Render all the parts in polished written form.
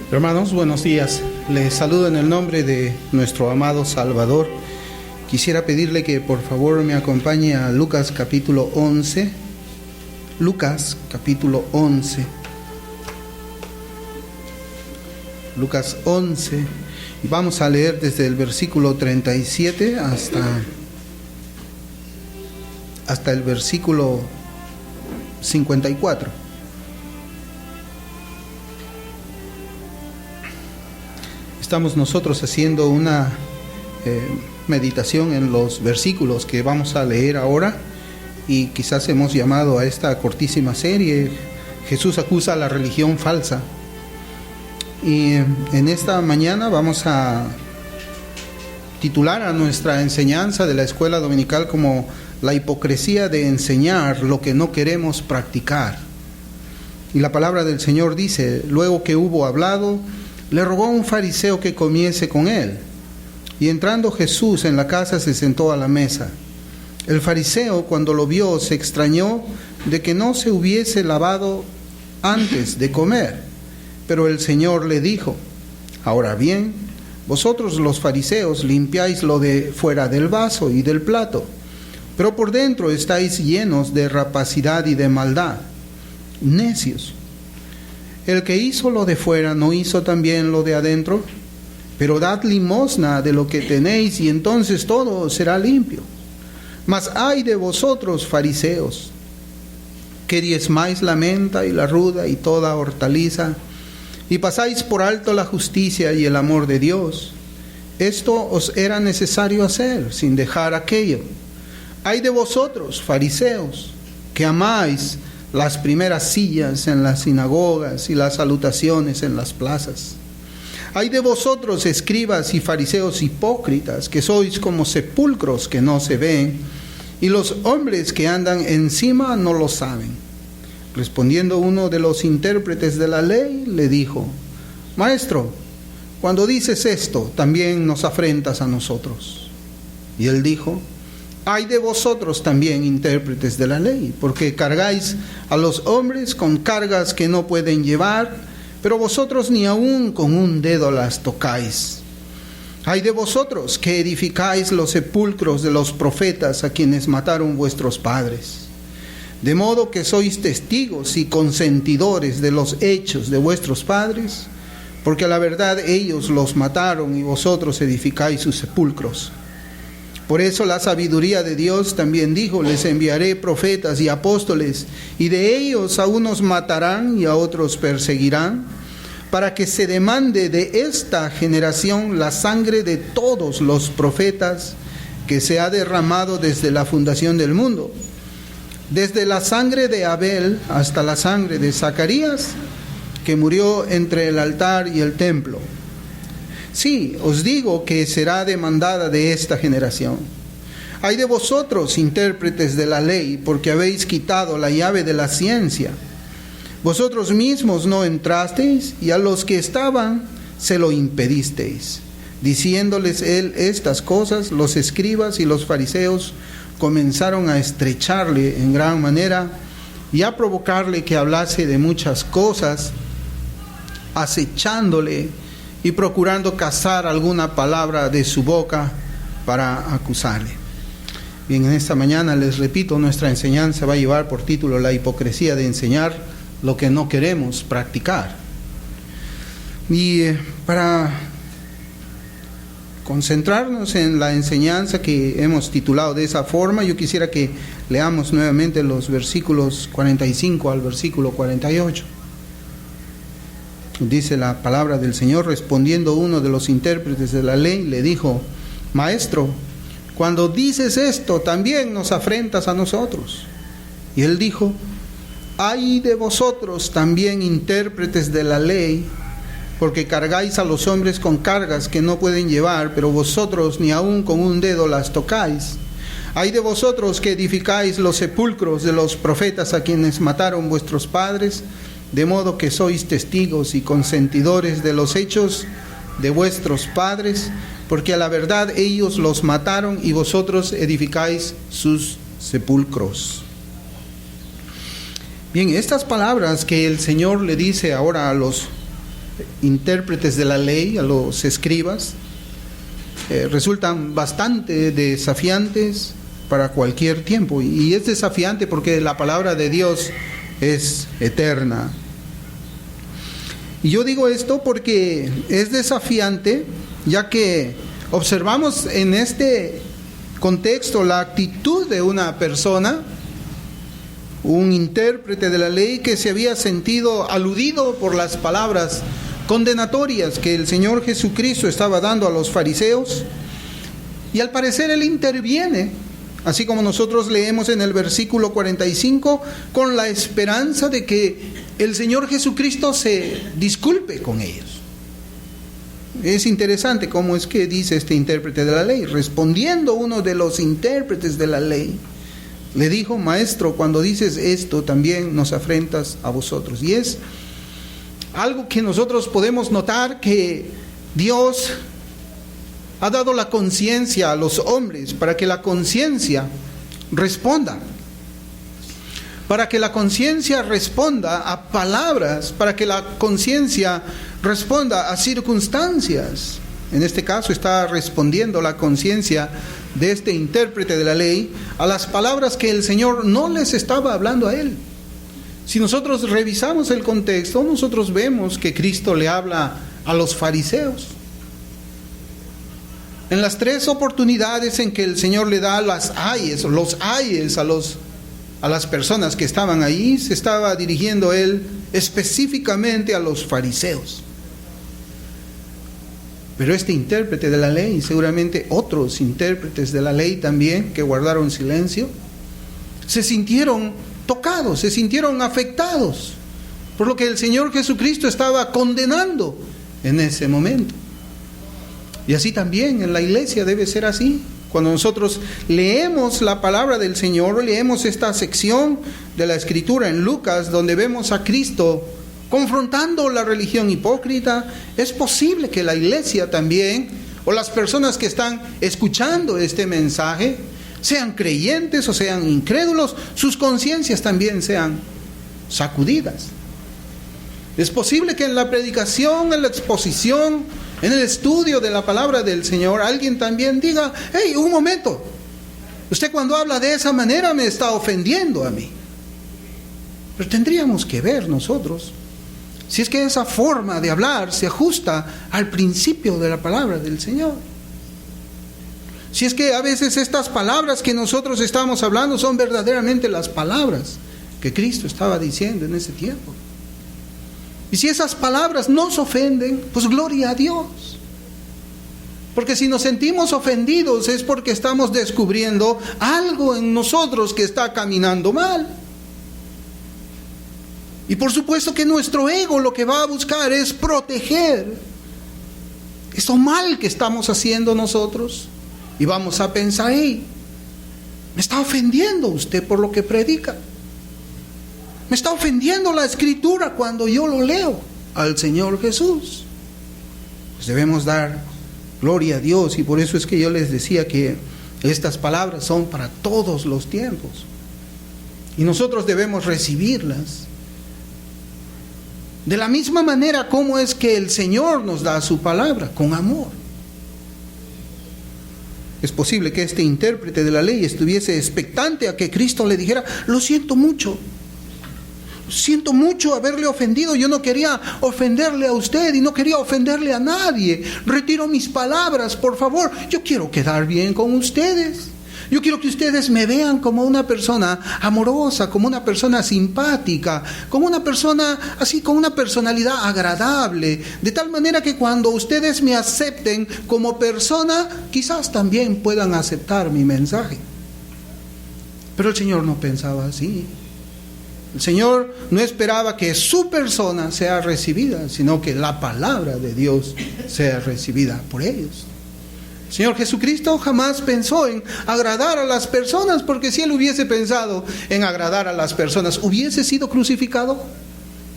Hermanos, buenos días. Les saludo en el nombre de nuestro amado Salvador. Quisiera pedirle que por favor me acompañe a Lucas capítulo 11. Lucas capítulo 11. Lucas 11. Y vamos a leer desde el versículo 37 hasta el versículo 54. Estamos nosotros haciendo una meditación en los versículos que vamos a leer ahora, y quizás hemos llamado a esta cortísima serie Jesús acusa a la religión falsa. Y en esta mañana vamos a titular a nuestra enseñanza de la escuela dominical como la hipocresía de enseñar lo que no queremos practicar. Y la palabra del Señor dice: luego que hubo hablado, le rogó a un fariseo que comiese con él. Y entrando Jesús en la casa, se sentó a la mesa. El fariseo, cuando lo vio, se extrañó de que no se hubiese lavado antes de comer. Pero el Señor le dijo: ahora bien, vosotros los fariseos limpiáis lo de fuera del vaso y del plato, pero por dentro estáis llenos de rapacidad y de maldad. Necios. El que hizo lo de fuera, ¿no hizo también lo de adentro? Pero dad limosna de lo que tenéis, y entonces todo será limpio. Mas ay de vosotros, fariseos, que diezmáis la menta y la ruda y toda hortaliza, y pasáis por alto la justicia y el amor de Dios. Esto os era necesario hacer, sin dejar aquello. Ay de vosotros, fariseos, que amáis las primeras sillas en las sinagogas y las salutaciones en las plazas. Ay de vosotros, escribas y fariseos hipócritas, que sois como sepulcros que no se ven, y los hombres que andan encima no lo saben. Respondiendo uno de los intérpretes de la ley, le dijo: Maestro, cuando dices esto, también nos afrentas a nosotros. Y él dijo: ay de vosotros también, intérpretes de la ley, porque cargáis a los hombres con cargas que no pueden llevar, pero vosotros ni aun con un dedo las tocáis. Ay de vosotros que edificáis los sepulcros de los profetas a quienes mataron vuestros padres. De modo que sois testigos y consentidores de los hechos de vuestros padres, porque a la verdad ellos los mataron y vosotros edificáis sus sepulcros. Por eso la sabiduría de Dios también dijo: les enviaré profetas y apóstoles, y de ellos a unos matarán y a otros perseguirán, para que se demande de esta generación la sangre de todos los profetas que se ha derramado desde la fundación del mundo, desde la sangre de Abel hasta la sangre de Zacarías, que murió entre el altar y el templo. Sí, os digo que será demandada de esta generación. Ay de vosotros, intérpretes de la ley, porque habéis quitado la llave de la ciencia. Vosotros mismos no entrasteis, y a los que estaban se lo impedisteis. Diciéndoles él estas cosas, los escribas y los fariseos comenzaron a estrecharle en gran manera y a provocarle que hablase de muchas cosas, acechándole y procurando cazar alguna palabra de su boca para acusarle. Bien, en esta mañana les repito, nuestra enseñanza va a llevar por título la hipocresía de enseñar lo que no queremos practicar. Y para concentrarnos en la enseñanza que hemos titulado de esa forma, yo quisiera que leamos nuevamente los versículos 45 al versículo 48. Dice la palabra del Señor: respondiendo uno de los intérpretes de la ley, le dijo: Maestro, cuando dices esto, también nos afrentas a nosotros. Y él dijo: ay de vosotros también, intérpretes de la ley, porque cargáis a los hombres con cargas que no pueden llevar, pero vosotros ni aun con un dedo las tocáis. Ay de vosotros que edificáis los sepulcros de los profetas a quienes mataron vuestros padres, de modo que sois testigos y consentidores de los hechos de vuestros padres, porque a la verdad ellos los mataron y vosotros edificáis sus sepulcros. Bien, estas palabras que el Señor le dice ahora a los intérpretes de la ley, a los escribas, resultan bastante desafiantes para cualquier tiempo. Y es desafiante porque la palabra de Dios es eterna. Y yo digo esto porque es desafiante, ya que observamos en este contexto la actitud de una persona, un intérprete de la ley que se había sentido aludido por las palabras condenatorias que el Señor Jesucristo estaba dando a los fariseos, y al parecer él interviene, así como nosotros leemos en el versículo 45, con la esperanza de que el Señor Jesucristo se disculpe con ellos. Es interesante cómo es que dice este intérprete de la ley. Respondiendo uno de los intérpretes de la ley, le dijo: Maestro, cuando dices esto también nos afrentas a vosotros. Y es algo que nosotros podemos notar, que Dios ha dado la conciencia a los hombres para que la conciencia responda. Para que la conciencia responda a palabras, para que la conciencia responda a circunstancias. En este caso está respondiendo la conciencia de este intérprete de la ley a las palabras que el Señor no les estaba hablando a él. Si nosotros revisamos el contexto, nosotros vemos que Cristo le habla a los fariseos. En las 3 oportunidades en que el Señor le da los ayes a las personas que estaban ahí, se estaba dirigiendo él específicamente a los fariseos. Pero este intérprete de la ley, y seguramente otros intérpretes de la ley también, que guardaron silencio, se sintieron tocados, se sintieron afectados por lo que el Señor Jesucristo estaba condenando en ese momento. Y así también en la iglesia debe ser así. Cuando nosotros leemos la palabra del Señor, leemos esta sección de la Escritura en Lucas, donde vemos a Cristo confrontando la religión hipócrita, es posible que la iglesia también, o las personas que están escuchando este mensaje, sean creyentes o sean incrédulos, sus conciencias también sean sacudidas. Es posible que en la predicación, en la exposición, en el estudio de la palabra del Señor, alguien también diga: hey, un momento, usted cuando habla de esa manera me está ofendiendo a mí. Pero tendríamos que ver nosotros si es que esa forma de hablar se ajusta al principio de la palabra del Señor. Si es que a veces estas palabras que nosotros estamos hablando son verdaderamente las palabras que Cristo estaba diciendo en ese tiempo. Y si esas palabras nos ofenden, pues gloria a Dios. Porque si nos sentimos ofendidos es porque estamos descubriendo algo en nosotros que está caminando mal. Y por supuesto que nuestro ego lo que va a buscar es proteger eso mal que estamos haciendo nosotros. Y vamos a pensar: hey, me está ofendiendo usted por lo que predica. Me está ofendiendo la Escritura cuando yo lo leo al Señor Jesús. Pues debemos dar gloria a Dios, y por eso es que yo les decía que estas palabras son para todos los tiempos. Y nosotros debemos recibirlas de la misma manera como es que el Señor nos da su palabra, con amor. Es posible que este intérprete de la ley estuviese expectante a que Cristo le dijera: lo siento mucho haberle ofendido, yo no quería ofenderle a usted y no quería ofenderle a nadie, retiro mis palabras, por favor, yo quiero quedar bien con ustedes. Yo quiero que ustedes me vean como una persona amorosa, como una persona simpática, como una persona así, con una personalidad agradable, de tal manera que cuando ustedes me acepten como persona, quizás también puedan aceptar mi mensaje. Pero el Señor no pensaba así. El Señor no esperaba que su persona sea recibida, sino que la palabra de Dios sea recibida por ellos. El Señor Jesucristo jamás pensó en agradar a las personas, porque si Él hubiese pensado en agradar a las personas, ¿hubiese sido crucificado?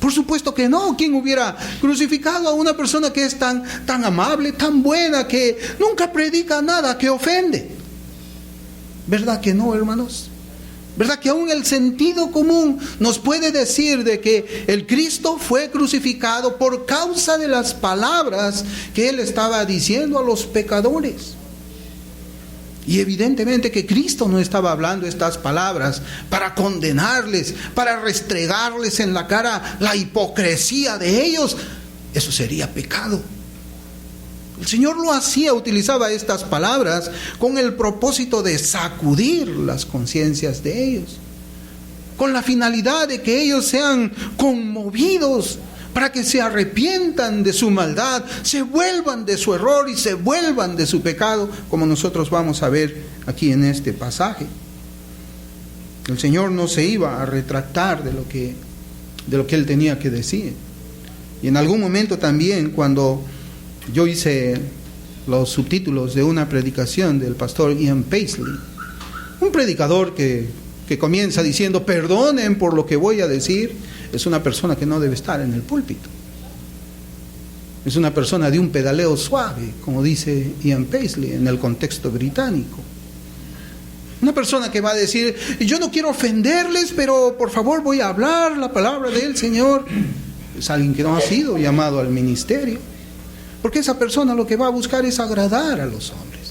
Por supuesto que no. ¿Quién hubiera crucificado a una persona que es tan amable, tan buena, que nunca predica nada que ofende? ¿Verdad que no, hermanos? ¿Verdad que aún el sentido común nos puede decir de que el Cristo fue crucificado por causa de las palabras que Él estaba diciendo a los pecadores? Y evidentemente que Cristo no estaba hablando estas palabras para condenarles, para restregarles en la cara la hipocresía de ellos. Eso sería pecado. El Señor lo hacía, utilizaba estas palabras con el propósito de sacudir las conciencias de ellos, con la finalidad de que ellos sean conmovidos, para que se arrepientan de su maldad, se vuelvan de su error y se vuelvan de su pecado, como nosotros vamos a ver aquí en este pasaje. El Señor no se iba a retractar de lo que Él tenía que decir. Y en algún momento también, cuando yo hice los subtítulos de una predicación del pastor Ian Paisley, un predicador que comienza diciendo: perdonen por lo que voy a decir, es una persona que no debe estar en el púlpito. Es una persona de un pedaleo suave, como dice Ian Paisley en el contexto británico. Una persona que va a decir: yo no quiero ofenderles, pero por favor voy a hablar la palabra del Señor. Es alguien que no ha sido llamado al ministerio, porque esa persona lo que va a buscar es agradar a los hombres.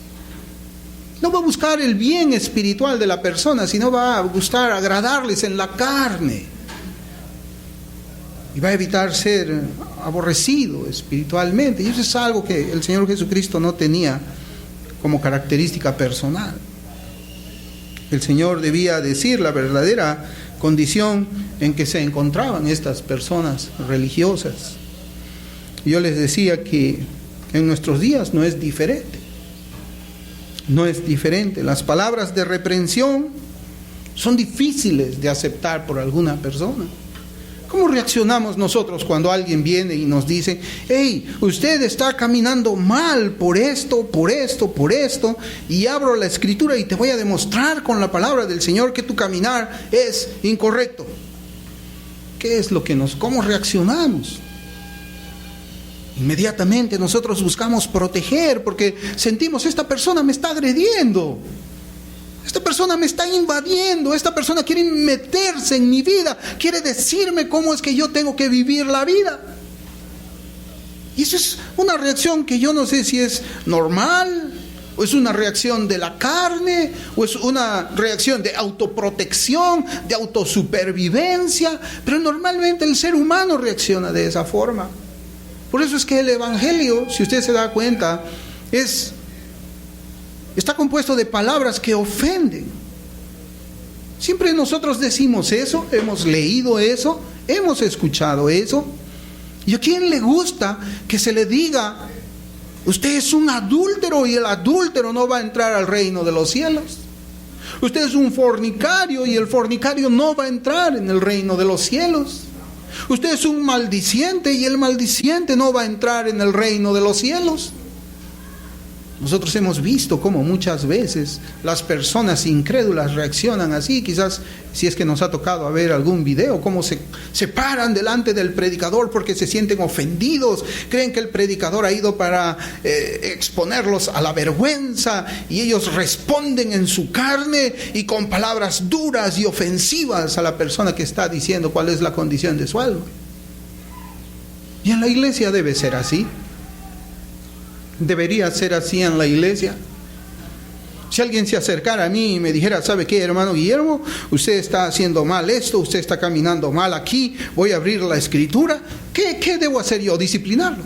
No va a buscar el bien espiritual de la persona, sino va a buscar agradarles en la carne. Y va a evitar ser aborrecido espiritualmente. Y eso es algo que el Señor Jesucristo no tenía como característica personal. El Señor debía decir la verdadera condición en que se encontraban estas personas religiosas. Yo les decía que en nuestros días no es diferente. No es diferente. Las palabras de reprensión son difíciles de aceptar por alguna persona. ¿Cómo reaccionamos nosotros cuando alguien viene y nos dice: hey, usted está caminando mal por esto, por esto, por esto, y abro la Escritura y te voy a demostrar con la palabra del Señor que tu caminar es incorrecto? ¿Qué es lo que cómo reaccionamos? Inmediatamente nosotros buscamos proteger, porque sentimos: esta persona me está agrediendo, esta persona me está invadiendo, esta persona quiere meterse en mi vida, quiere decirme cómo es que yo tengo que vivir la vida. Y eso es una reacción que yo no sé si es normal, o es una reacción de la carne, o es una reacción de autoprotección, de autosupervivencia, pero normalmente el ser humano reacciona de esa forma. Por eso es que el Evangelio, si usted se da cuenta, está compuesto de palabras que ofenden. Siempre nosotros decimos eso, hemos leído eso, hemos escuchado eso. ¿Y a quién le gusta que se le diga: usted es un adúltero y el adúltero no va a entrar al reino de los cielos? Usted es un fornicario y el fornicario no va a entrar en el reino de los cielos. Usted es un maldiciente y el maldiciente no va a entrar en el reino de los cielos. Nosotros hemos visto cómo muchas veces las personas incrédulas reaccionan así. Quizás si es que nos ha tocado ver algún video, cómo se paran delante del predicador porque se sienten ofendidos, creen que el predicador ha ido para exponerlos a la vergüenza, y ellos responden en su carne y con palabras duras y ofensivas a la persona que está diciendo cuál es la condición de su alma. Y en la iglesia debe ser así. Debería ser así en la iglesia. Si alguien se acercara a mí y me dijera: ¿sabe qué, hermano Guillermo? Usted está haciendo mal esto, usted está caminando mal aquí, voy a abrir la Escritura. ¿Qué debo hacer yo? ¿Disciplinarlo?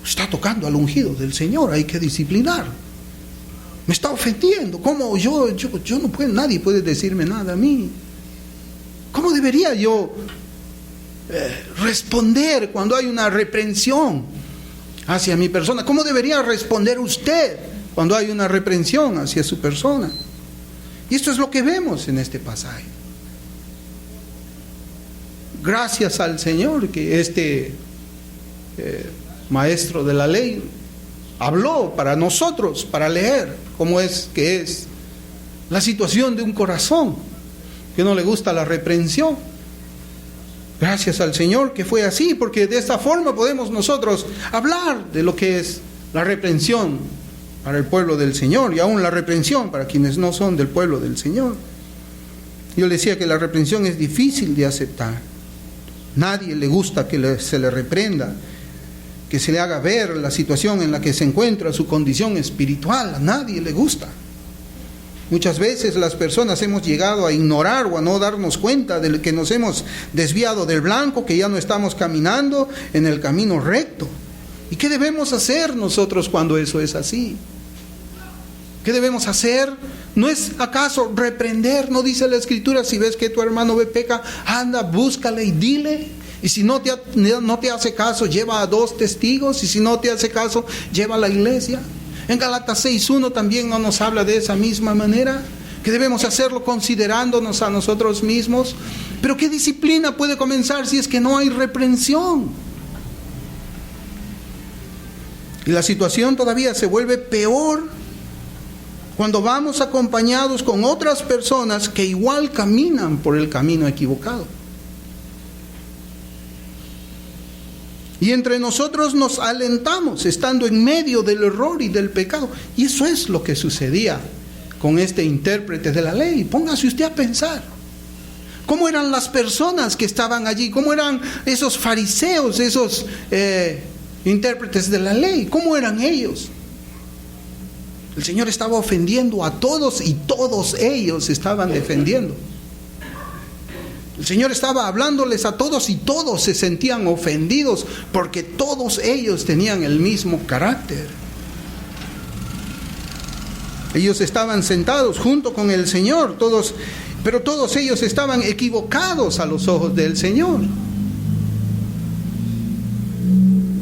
Está tocando al ungido del Señor, hay que disciplinarlo. Me está ofendiendo. ¿Cómo yo no puedo, nadie puede decirme nada a mí? ¿Cómo debería yo responder cuando hay una reprensión hacia mi persona? ¿Cómo debería responder usted cuando hay una reprensión hacia su persona? Y esto es lo que vemos en este pasaje. Gracias al Señor que este maestro de la ley habló para nosotros, para leer cómo es que es la situación de un corazón que no le gusta la reprensión. Gracias al Señor que fue así, porque de esta forma podemos nosotros hablar de lo que es la reprensión para el pueblo del Señor, y aún la reprensión para quienes no son del pueblo del Señor. Yo le decía que la reprensión es difícil de aceptar. Nadie le gusta que se le reprenda, que se le haga ver la situación en la que se encuentra, su condición espiritual. A nadie le gusta. Muchas veces las personas hemos llegado a ignorar o a no darnos cuenta de que nos hemos desviado del blanco, que ya no estamos caminando en el camino recto. ¿Y qué debemos hacer nosotros cuando eso es así? ¿Qué debemos hacer? ¿No es acaso reprender? ¿No dice la Escritura, si ves que tu hermano peca, anda, búscale y dile? Y si no te hace caso, lleva a 2 testigos. Y si no te hace caso, lleva a la iglesia. En Gálatas 6:1 también no nos habla de esa misma manera, que debemos hacerlo considerándonos a nosotros mismos. Pero ¿qué disciplina puede comenzar si es que no hay reprensión? Y la situación todavía se vuelve peor cuando vamos acompañados con otras personas que igual caminan por el camino equivocado. Y entre nosotros nos alentamos estando en medio del error y del pecado. Y eso es lo que sucedía con este intérprete de la ley. Póngase usted a pensar. ¿Cómo eran las personas que estaban allí? ¿Cómo eran esos fariseos, esos intérpretes de la ley? ¿Cómo eran ellos? El Señor estaba ofendiendo a todos y todos ellos estaban defendiendo. El Señor estaba hablándoles a todos y todos se sentían ofendidos porque todos ellos tenían el mismo carácter. Ellos estaban sentados junto con el Señor, pero todos ellos estaban equivocados a los ojos del Señor.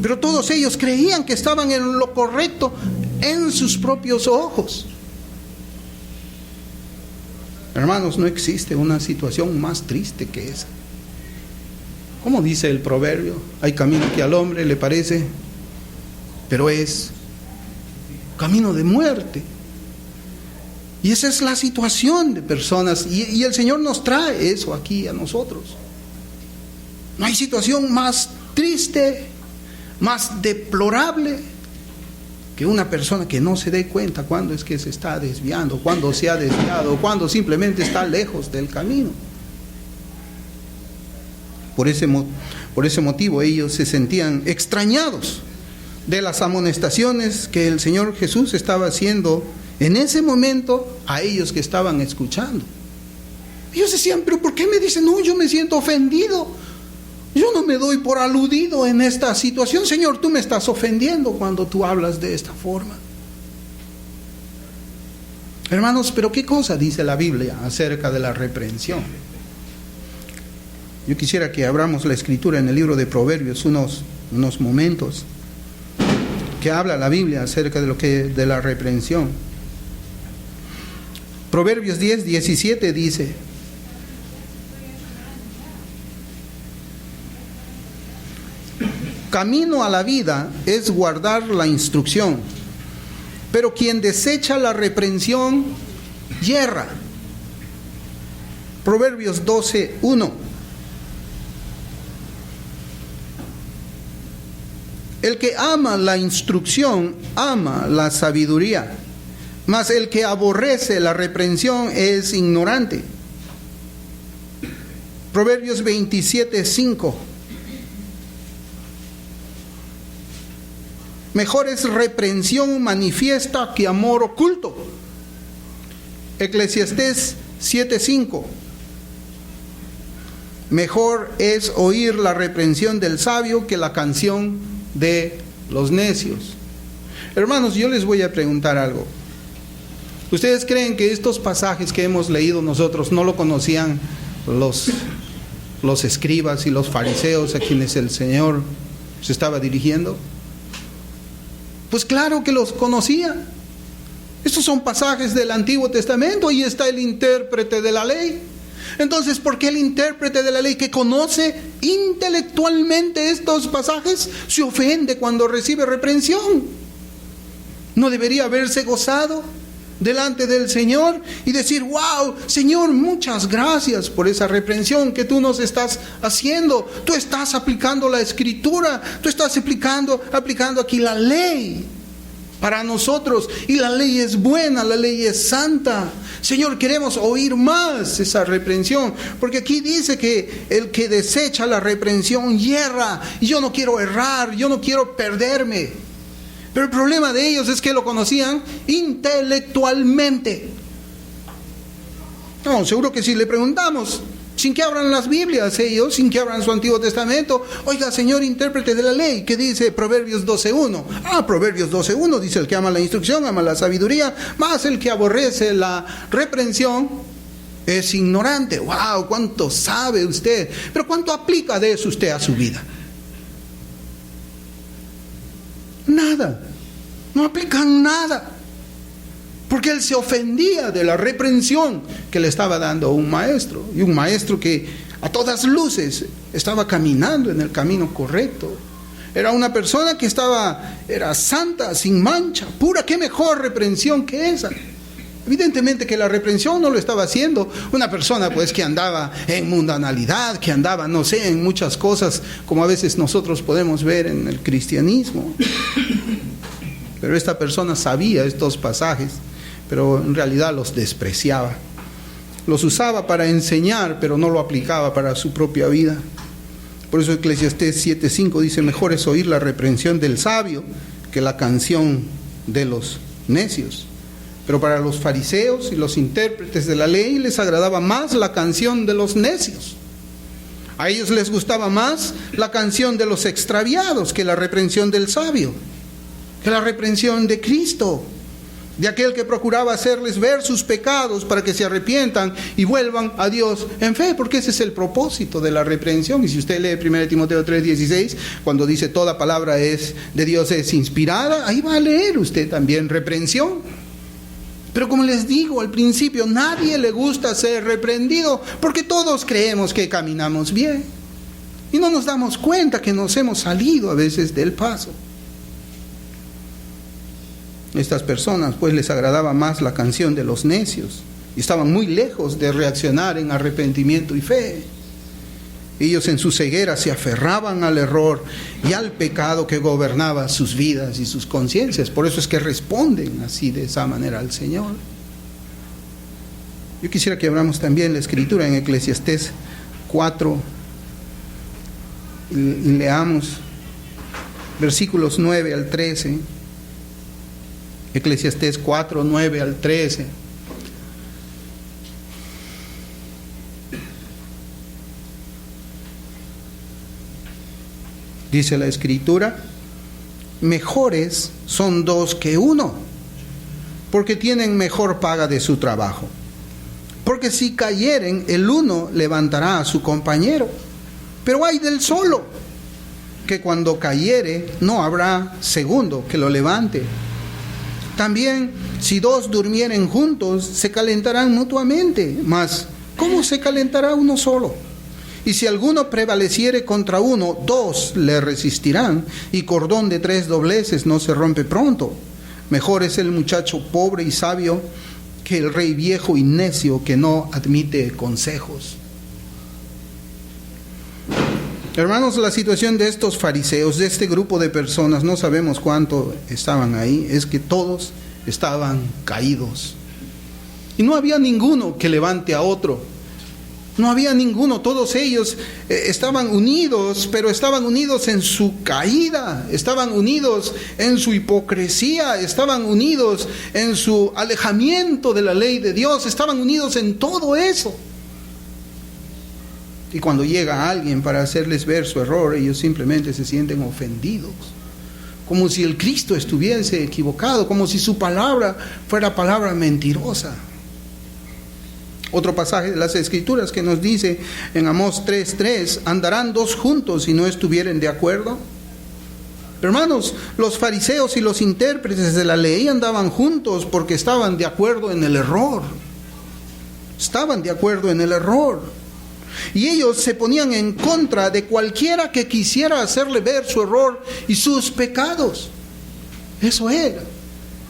Pero todos ellos creían que estaban en lo correcto en sus propios ojos. Hermanos, no existe una situación más triste que esa. Como dice el proverbio, hay camino que al hombre le parece, pero es camino de muerte. Y esa es la situación de personas, y el Señor nos trae eso aquí a nosotros. No hay situación más triste, más deplorable que una persona que no se dé cuenta cuándo es que se está desviando, cuándo se ha desviado, cuándo simplemente está lejos del camino. Por ese motivo ellos se sentían extrañados de las amonestaciones que el Señor Jesús estaba haciendo en ese momento a ellos que estaban escuchando. Ellos decían, pero ¿por qué me dicen? No, yo me siento ofendido. Yo no me doy por aludido en esta situación. Señor, tú me estás ofendiendo cuando tú hablas de esta forma. Hermanos, pero ¿qué cosa dice la Biblia acerca de la reprensión? Yo quisiera que abramos la Escritura en el libro de Proverbios unos momentos, que habla la Biblia acerca de la reprensión. Proverbios 10:17 dice: camino a la vida es guardar la instrucción, pero quien desecha la reprensión yerra. Proverbios 12:1. El que ama la instrucción ama la sabiduría, mas el que aborrece la reprensión es ignorante. Proverbios 27:5. Mejor es reprensión manifiesta que amor oculto. Eclesiastés 7:5. Mejor es oír la reprensión del sabio que la canción de los necios. Hermanos, yo les voy a preguntar algo. ¿Ustedes creen que estos pasajes que hemos leído nosotros no lo conocían los escribas y los fariseos a quienes el Señor se estaba dirigiendo? Pues claro que los conocía. Estos son pasajes del Antiguo Testamento. Ahí está el intérprete de la ley. Entonces, ¿por qué el intérprete de la ley que conoce intelectualmente estos pasajes se ofende cuando recibe reprensión? ¿No debería haberse gozado delante del Señor y decir: wow, Señor, muchas gracias por esa reprensión que tú nos estás haciendo? Tú estás aplicando la Escritura, tú estás aplicando aquí la ley para nosotros. Y la ley es buena, la ley es santa. Señor, queremos oír más esa reprensión, porque aquí dice que el que desecha la reprensión yerra. Y yo no quiero errar, yo no quiero perderme. Pero el problema de ellos es que lo conocían intelectualmente. No, seguro que si le preguntamos, sin que abran las Biblias ellos, sin que abran su Antiguo Testamento, oiga, señor intérprete de la ley, ¿qué dice Proverbios 12:1? Proverbios 12:1 dice: el que ama la instrucción, ama la sabiduría, más el que aborrece la reprensión es ignorante. ¡Wow! ¿Cuánto sabe usted? Pero ¿cuánto aplica de eso usted a su vida? Nada. No aplican nada. Porque él se ofendía de la reprensión que le estaba dando un maestro. Y un maestro que a todas luces estaba caminando en el camino correcto. Era una persona que era santa, sin mancha, pura. ¿Qué mejor reprensión que esa? Evidentemente que la reprensión no lo estaba haciendo una persona pues que andaba en mundanalidad, que andaba, no sé, en muchas cosas como a veces nosotros podemos ver en el cristianismo. Pero esta persona sabía estos pasajes, pero en realidad los despreciaba. Los usaba para enseñar, pero no lo aplicaba para su propia vida. Por eso Eclesiastés 7:5 dice: mejor es oír la reprensión del sabio que la canción de los necios. Pero para los fariseos y los intérpretes de la ley les agradaba más la canción de los necios. A ellos les gustaba más la canción de los extraviados que la reprensión del sabio, que la reprensión de Cristo, de aquel que procuraba hacerles ver sus pecados para que se arrepientan y vuelvan a Dios en fe, porque ese es el propósito de la reprensión. Y si usted lee 1 Timoteo 3:16, cuando dice toda palabra es de Dios, es inspirada, ahí va a leer usted también reprensión. Pero como les digo al principio, nadie le gusta ser reprendido, porque todos creemos que caminamos bien y no nos damos cuenta que nos hemos salido a veces del paso. Estas personas pues les agradaba más la canción de los necios y estaban muy lejos de reaccionar en arrepentimiento y fe. Ellos en su ceguera se aferraban al error y al pecado que gobernaba sus vidas y sus conciencias. Por eso es que responden así, de esa manera, al Señor. Yo quisiera que abramos también la Escritura en Eclesiastés 4 y leamos versículos 9 al 13. Eclesiastés 4, 9 al 13. Dice la Escritura: mejores son dos que uno, porque tienen mejor paga de su trabajo. Porque si cayeren, el uno levantará a su compañero. Pero ay del solo, que cuando cayere no habrá segundo que lo levante. También, si dos durmieren juntos, se calentarán mutuamente. Mas, ¿cómo se calentará uno solo? Y si alguno prevaleciere contra uno, dos le resistirán, y cordón de 3 dobleces no se rompe pronto. Mejor es el muchacho pobre y sabio que el rey viejo y necio que no admite consejos. Hermanos, la situación de estos fariseos, de este grupo de personas, no sabemos cuánto estaban ahí, es que todos estaban caídos. Y no había ninguno que levante a otro. No había ninguno, todos ellos estaban unidos, pero estaban unidos en su caída, estaban unidos en su hipocresía, estaban unidos en su alejamiento de la ley de Dios, estaban unidos en todo eso. Y cuando llega alguien para hacerles ver su error, ellos simplemente se sienten ofendidos, como si el Cristo estuviese equivocado, como si su palabra fuera palabra mentirosa. Otro pasaje de las Escrituras que nos dice en Amós 3:3, ¿andarán dos juntos si no estuvieren de acuerdo? Hermanos, los fariseos y los intérpretes de la ley andaban juntos porque estaban de acuerdo en el error. Estaban de acuerdo en el error. Y ellos se ponían en contra de cualquiera que quisiera hacerle ver su error y sus pecados. Eso era.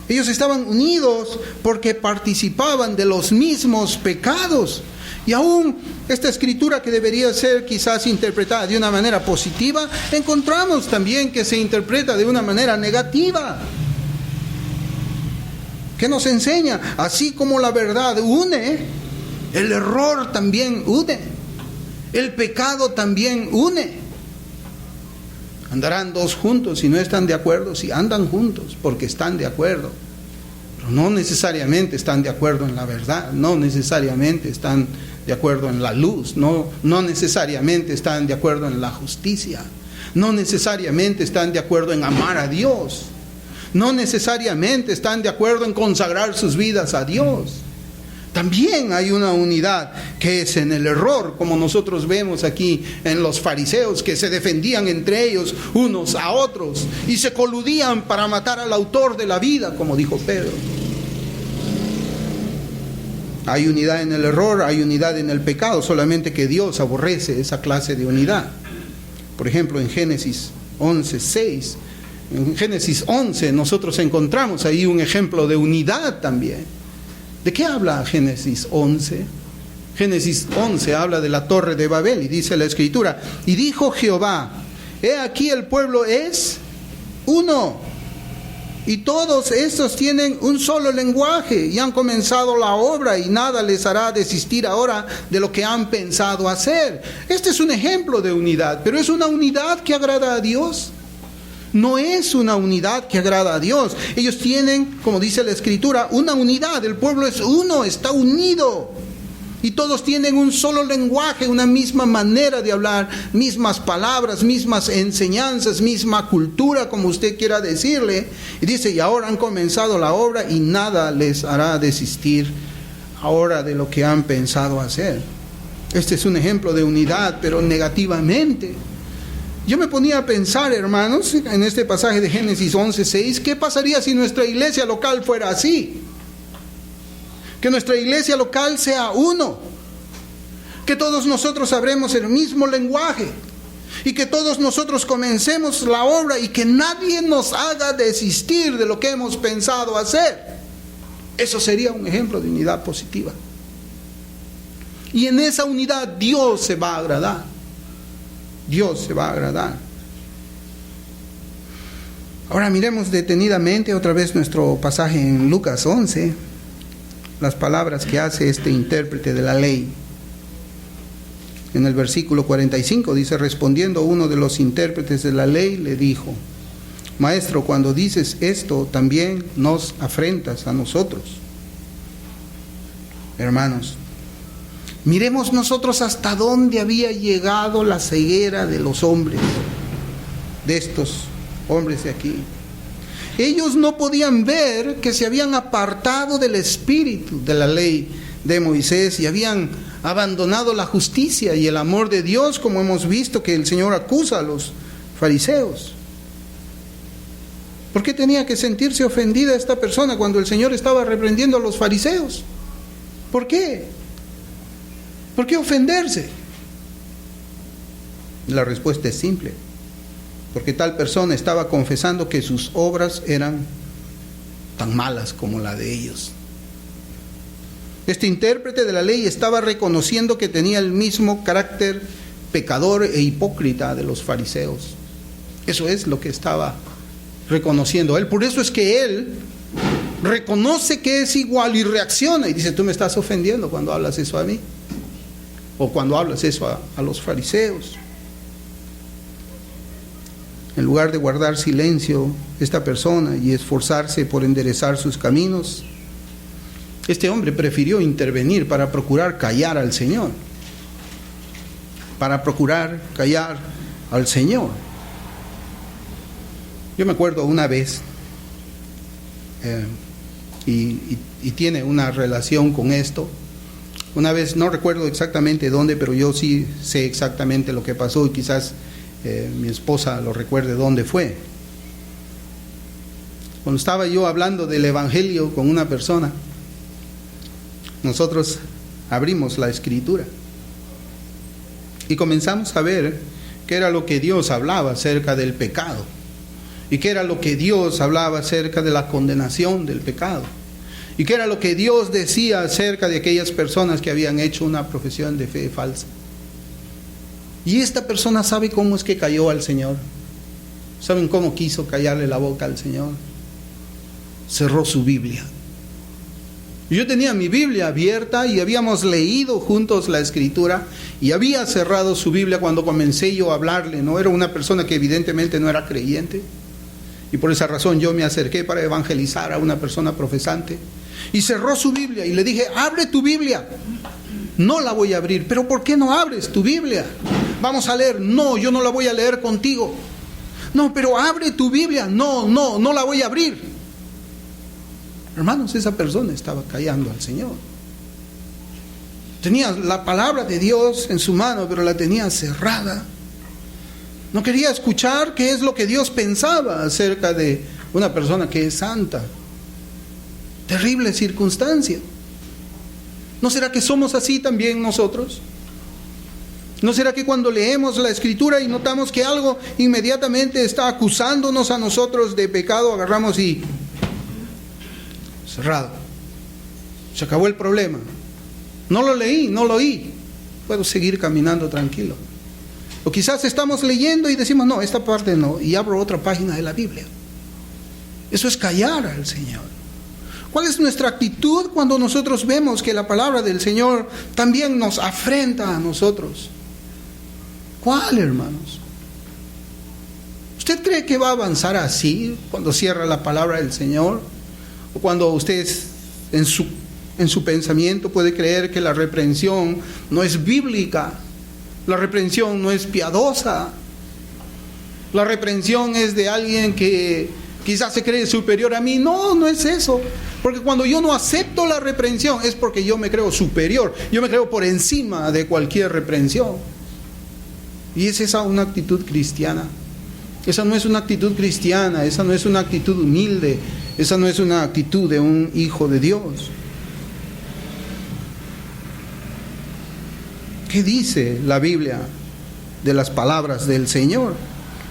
Ellos estaban unidos porque participaban de los mismos pecados. Y aún esta escritura, que debería ser quizás interpretada de una manera positiva, encontramos también que se interpreta de una manera negativa. ¿Qué nos enseña? Así como la verdad une, el error también une, el pecado también une. Andarán dos juntos si no están de acuerdo. Si andan juntos porque están de acuerdo, pero no necesariamente están de acuerdo en la verdad, no necesariamente están de acuerdo en la luz, no necesariamente están de acuerdo en la justicia, no necesariamente están de acuerdo en amar a Dios, no necesariamente están de acuerdo en consagrar sus vidas a Dios. También hay una unidad que es en el error, como nosotros vemos aquí en los fariseos, que se defendían entre ellos unos a otros y se coludían para matar al autor de la vida, como dijo Pedro. Hay unidad en el error, hay unidad en el pecado, solamente que Dios aborrece esa clase de unidad. Por ejemplo, en Génesis 11:6, en Génesis 11 nosotros encontramos ahí un ejemplo de unidad también. ¿De qué habla Génesis 11? Génesis 11 habla de la torre de Babel y dice la Escritura: y dijo Jehová, he aquí el pueblo es uno, y todos estos tienen un solo lenguaje, y han comenzado la obra, y nada les hará desistir ahora de lo que han pensado hacer. Este es un ejemplo de unidad, pero ¿es una unidad que agrada a Dios? No es una unidad que agrada a Dios. Ellos tienen, como dice la Escritura, una unidad. El pueblo es uno, está unido. Y todos tienen un solo lenguaje, una misma manera de hablar, mismas palabras, mismas enseñanzas, misma cultura, como usted quiera decirle. Y dice, y ahora han comenzado la obra y nada les hará desistir ahora de lo que han pensado hacer. Este es un ejemplo de unidad, pero negativamente. Yo me ponía a pensar, hermanos, en este pasaje de Génesis 11:6, ¿qué pasaría si nuestra iglesia local fuera así? Que nuestra iglesia local sea uno, que todos nosotros hablemos el mismo lenguaje y que todos nosotros comencemos la obra y que nadie nos haga desistir de lo que hemos pensado hacer. Eso sería un ejemplo de unidad positiva. Y en esa unidad Dios se va a agradar. Dios se va a agradar. Ahora miremos detenidamente otra vez nuestro pasaje en Lucas 11, las palabras que hace este intérprete de la ley. En el versículo 45 dice, respondiendo uno de los intérpretes de la ley, le dijo, Maestro, cuando dices esto, también nos afrentas a nosotros. Hermanos, miremos nosotros hasta dónde había llegado la ceguera de los hombres, de estos hombres de aquí. Ellos no podían ver que se habían apartado del espíritu de la ley de Moisés y habían abandonado la justicia y el amor de Dios, como hemos visto que el Señor acusa a los fariseos. ¿Por qué tenía que sentirse ofendida esta persona cuando el Señor estaba reprendiendo a los fariseos? ¿Por qué? ¿Por qué ofenderse? La respuesta es simple. Porque tal persona estaba confesando que sus obras eran tan malas como la de ellos. Este intérprete de la ley estaba reconociendo que tenía el mismo carácter pecador e hipócrita de los fariseos. Eso es lo que estaba reconociendo él. Por eso es que él reconoce que es igual y reacciona y dice, tú me estás ofendiendo cuando hablas eso a mí. O cuando hablas eso a los fariseos. En lugar de guardar silencio esta persona y esforzarse por enderezar sus caminos, este hombre prefirió intervenir para procurar callar al Señor. Para procurar callar al Señor. Yo me acuerdo una vez, y tiene una relación con esto. Una vez, no recuerdo exactamente dónde, pero yo sí sé exactamente lo que pasó y quizás mi esposa lo recuerde dónde fue. Cuando estaba yo hablando del Evangelio con una persona, nosotros abrimos la Escritura y comenzamos a ver qué era lo que Dios hablaba acerca del pecado y qué era lo que Dios hablaba acerca de la condenación del pecado y qué era lo que Dios decía acerca de aquellas personas que habían hecho una profesión de fe falsa. Y esta persona sabe cómo es que cayó al Señor. ¿Saben cómo quiso callarle la boca al Señor? Cerró su Biblia Yo tenía mi Biblia abierta y habíamos leído juntos la Escritura, y había cerrado su Biblia cuando comencé yo a hablarle. No era una persona que evidentemente no era creyente, y por esa razón yo me acerqué para evangelizar a una persona profesante, y cerró su Biblia y le dije: abre tu Biblia. No la voy a abrir. ¿Pero por qué no abres tu Biblia? Vamos a leer. No, yo no la voy a leer contigo. No, pero abre tu Biblia. No la voy a abrir. Hermanos, esa persona estaba callando al Señor. Tenía la palabra de Dios en su mano, pero la tenía cerrada. No quería escuchar qué es lo que Dios pensaba acerca de una persona que es santa. Terrible circunstancia. ¿No será que somos así también nosotros? ¿No será que cuando leemos la Escritura y notamos que algo inmediatamente está acusándonos a nosotros de pecado, agarramos y cerrado? Se acabó el problema. No lo leí, no lo oí. Puedo seguir caminando tranquilo. O quizás estamos leyendo y decimos: no, esta parte no, y abro otra página de la Biblia. Eso es callar al Señor. ¿Cuál es nuestra actitud cuando nosotros vemos que la palabra del Señor también nos afrenta a nosotros? ¿Cuál, hermanos? ¿Usted cree que va a avanzar así cuando cierra la palabra del Señor? ¿O cuando usted en su pensamiento puede creer que la reprensión no es bíblica, la reprensión no es piadosa, la reprensión es de alguien que quizás se cree superior a mí? No, no es eso. Porque cuando yo no acepto la reprensión es porque yo me creo superior, yo me creo por encima de cualquier reprensión. ¿Y es esa una actitud cristiana? Esa no es una actitud cristiana, esa no es una actitud humilde, esa no es una actitud de un hijo de Dios. ¿Qué dice la Biblia de las palabras del Señor?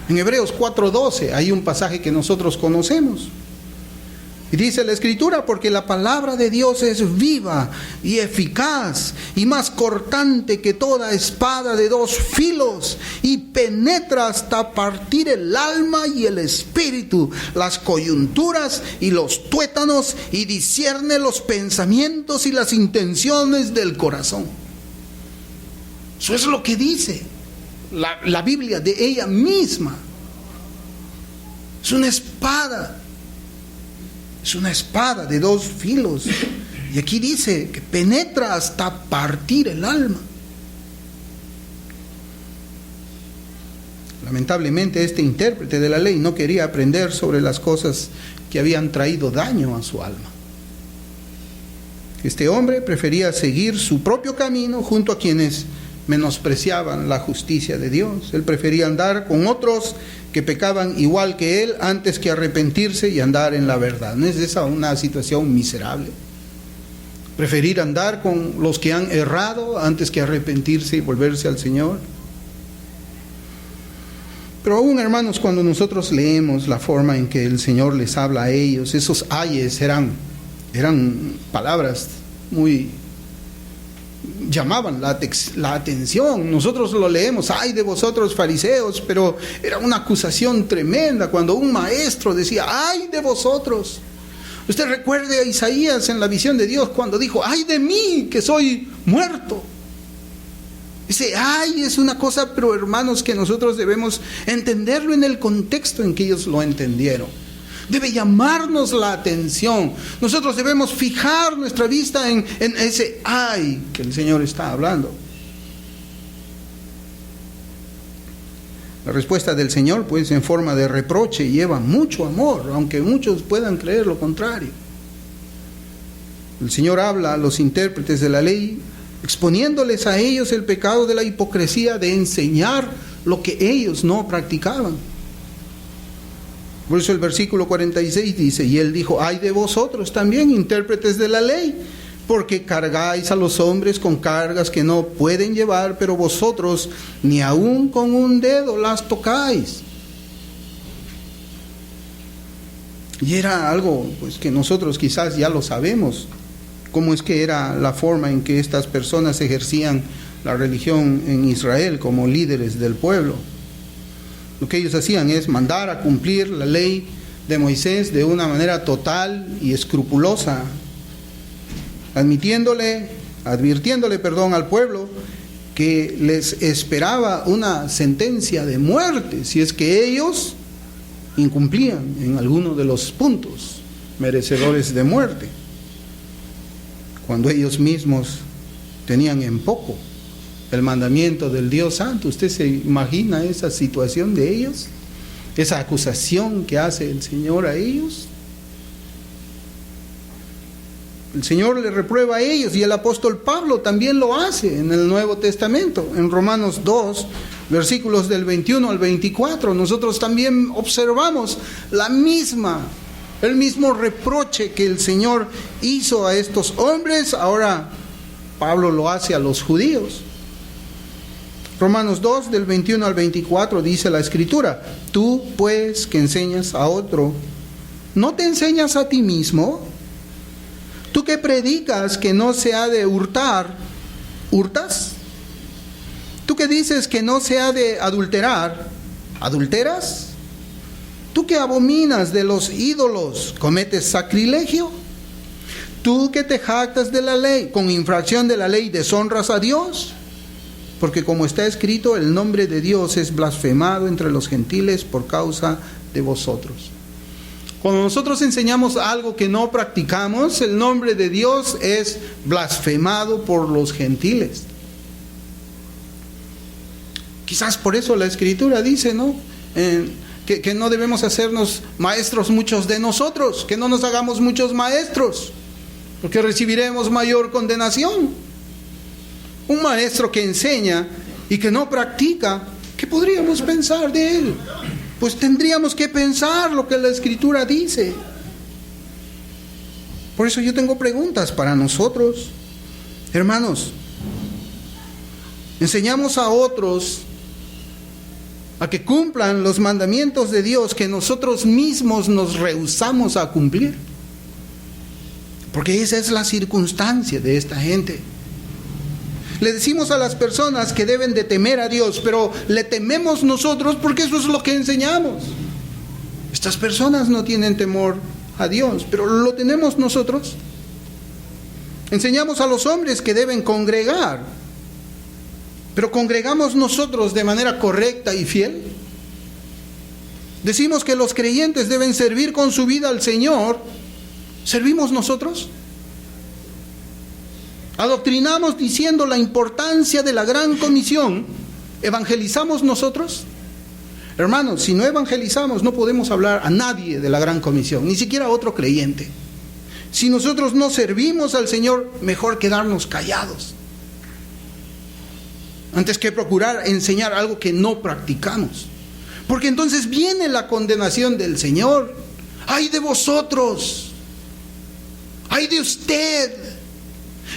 En Hebreos 4:12 hay un pasaje que nosotros conocemos. Y dice la Escritura: porque la palabra de Dios es viva y eficaz y más cortante que toda espada de dos filos, y penetra hasta partir el alma y el espíritu, las coyunturas y los tuétanos, y discierne los pensamientos y las intenciones del corazón. Eso es lo que dice la Biblia de ella misma. Es una espada. Es una espada de dos filos. Y aquí dice que penetra hasta partir el alma. Lamentablemente este intérprete de la ley no quería aprender sobre las cosas que habían traído daño a su alma. Este hombre prefería seguir su propio camino junto a quienes menospreciaban la justicia de Dios. Él prefería andar con otros que pecaban igual que él antes que arrepentirse y andar en la verdad. ¿No es esa una situación miserable? Preferir andar con los que han errado antes que arrepentirse y volverse al Señor. Pero aún, hermanos, cuando nosotros leemos la forma en que el Señor les habla a ellos, esos ayes eran palabras muy... llamaban la atención. Nosotros lo leemos: ay de vosotros fariseos, pero era una acusación tremenda cuando un maestro decía: ay de vosotros. Usted recuerde a Isaías en la visión de Dios cuando dijo: ay de mí que soy muerto. Ese ay es una cosa, pero hermanos, que nosotros debemos entenderlo en el contexto en que ellos lo entendieron. Debe llamarnos la atención. Nosotros debemos fijar nuestra vista en ese ay que el Señor está hablando. La respuesta del Señor, pues, en forma de reproche, lleva mucho amor, aunque muchos puedan creer lo contrario. El Señor habla a los intérpretes de la ley, exponiéndoles a ellos el pecado de la hipocresía de enseñar lo que ellos no practicaban. Por eso el versículo 46 dice: y él dijo: ay de vosotros también, intérpretes de la ley, porque cargáis a los hombres con cargas que no pueden llevar, pero vosotros ni aun con un dedo las tocáis. Y era algo, pues, que nosotros quizás ya lo sabemos, cómo es que era la forma en que estas personas ejercían la religión en Israel como líderes del pueblo. Lo que ellos hacían es mandar a cumplir la ley de Moisés de una manera total y escrupulosa. advirtiéndole, al pueblo que les esperaba una sentencia de muerte si es que ellos incumplían en alguno de los puntos merecedores de muerte, cuando ellos mismos tenían en poco el mandamiento del Dios Santo. ¿Usted se imagina esa situación de ellos? Esa acusación que hace el Señor a ellos. El Señor le reprueba a ellos, y el apóstol Pablo también lo hace en el Nuevo Testamento. En Romanos 2, versículos del 21 al 24, nosotros también observamos el mismo reproche que el Señor hizo a estos hombres. Ahora Pablo lo hace a los judíos. Romanos 2, del 21 al 24, dice la Escritura: tú pues que enseñas a otro, ¿no te enseñas a ti mismo? Tú que predicas que no se ha de hurtar, ¿hurtas? Tú que dices que no se ha de adulterar, ¿adulteras? Tú que abominas de los ídolos, ¿cometes sacrilegio? Tú que te jactas de la ley, con infracción de la ley deshonras a Dios. Porque como está escrito, el nombre de Dios es blasfemado entre los gentiles por causa de vosotros. Cuando nosotros enseñamos algo que no practicamos, el nombre de Dios es blasfemado por los gentiles. Quizás por eso la Escritura dice, ¿no? Que no debemos hacernos maestros muchos de nosotros, que no nos hagamos muchos maestros, porque recibiremos mayor condenación. Un maestro que enseña y que no practica, ¿qué podríamos pensar de él? Pues tendríamos que pensar lo que la Escritura dice. Por eso yo tengo preguntas para nosotros. Hermanos, enseñamos a otros a que cumplan los mandamientos de Dios que nosotros mismos nos rehusamos a cumplir. Porque esa es la circunstancia de esta gente. Le decimos a las personas que deben de temer a Dios, pero le tememos nosotros porque eso es lo que enseñamos. Estas personas no tienen temor a Dios, pero lo tenemos nosotros. Enseñamos a los hombres que deben congregar, pero ¿congregamos nosotros de manera correcta y fiel? Decimos que los creyentes deben servir con su vida al Señor. ¿Servimos nosotros? Adoctrinamos diciendo la importancia de la gran comisión. ¿Evangelizamos nosotros? Hermanos, si no evangelizamos, no podemos hablar a nadie de la gran comisión, ni siquiera a otro creyente. Si nosotros no servimos al Señor, mejor quedarnos callados, antes que procurar enseñar algo que no practicamos. Porque entonces viene la condenación del Señor. ¡Ay de vosotros! ¡Ay de usted!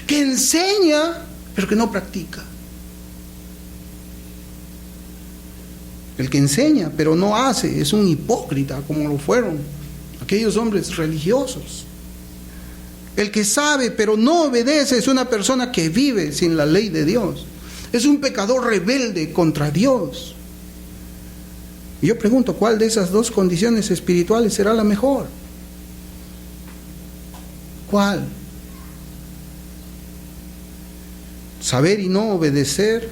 Que enseña, pero que no practica. El que enseña, pero no hace, es un hipócrita, como lo fueron aquellos hombres religiosos. El que sabe, pero no obedece, es una persona que vive sin la ley de Dios. Es un pecador rebelde contra Dios. Y yo pregunto, ¿cuál de esas dos condiciones espirituales será la mejor? ¿Cuál? ¿Saber y no obedecer?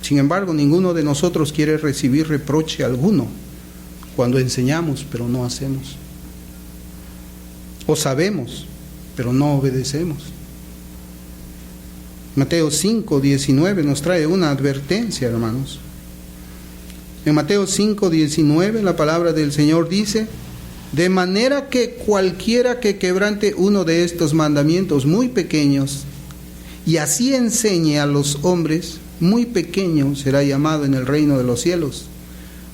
Sin embargo, ninguno de nosotros quiere recibir reproche alguno cuando enseñamos, pero no hacemos. O sabemos, pero no obedecemos. Mateo 5:19 nos trae una advertencia, hermanos. En Mateo 5:19 la palabra del Señor dice: de manera que cualquiera que quebrante uno de estos mandamientos muy pequeños y así enseñe a los hombres, muy pequeño será llamado en el reino de los cielos.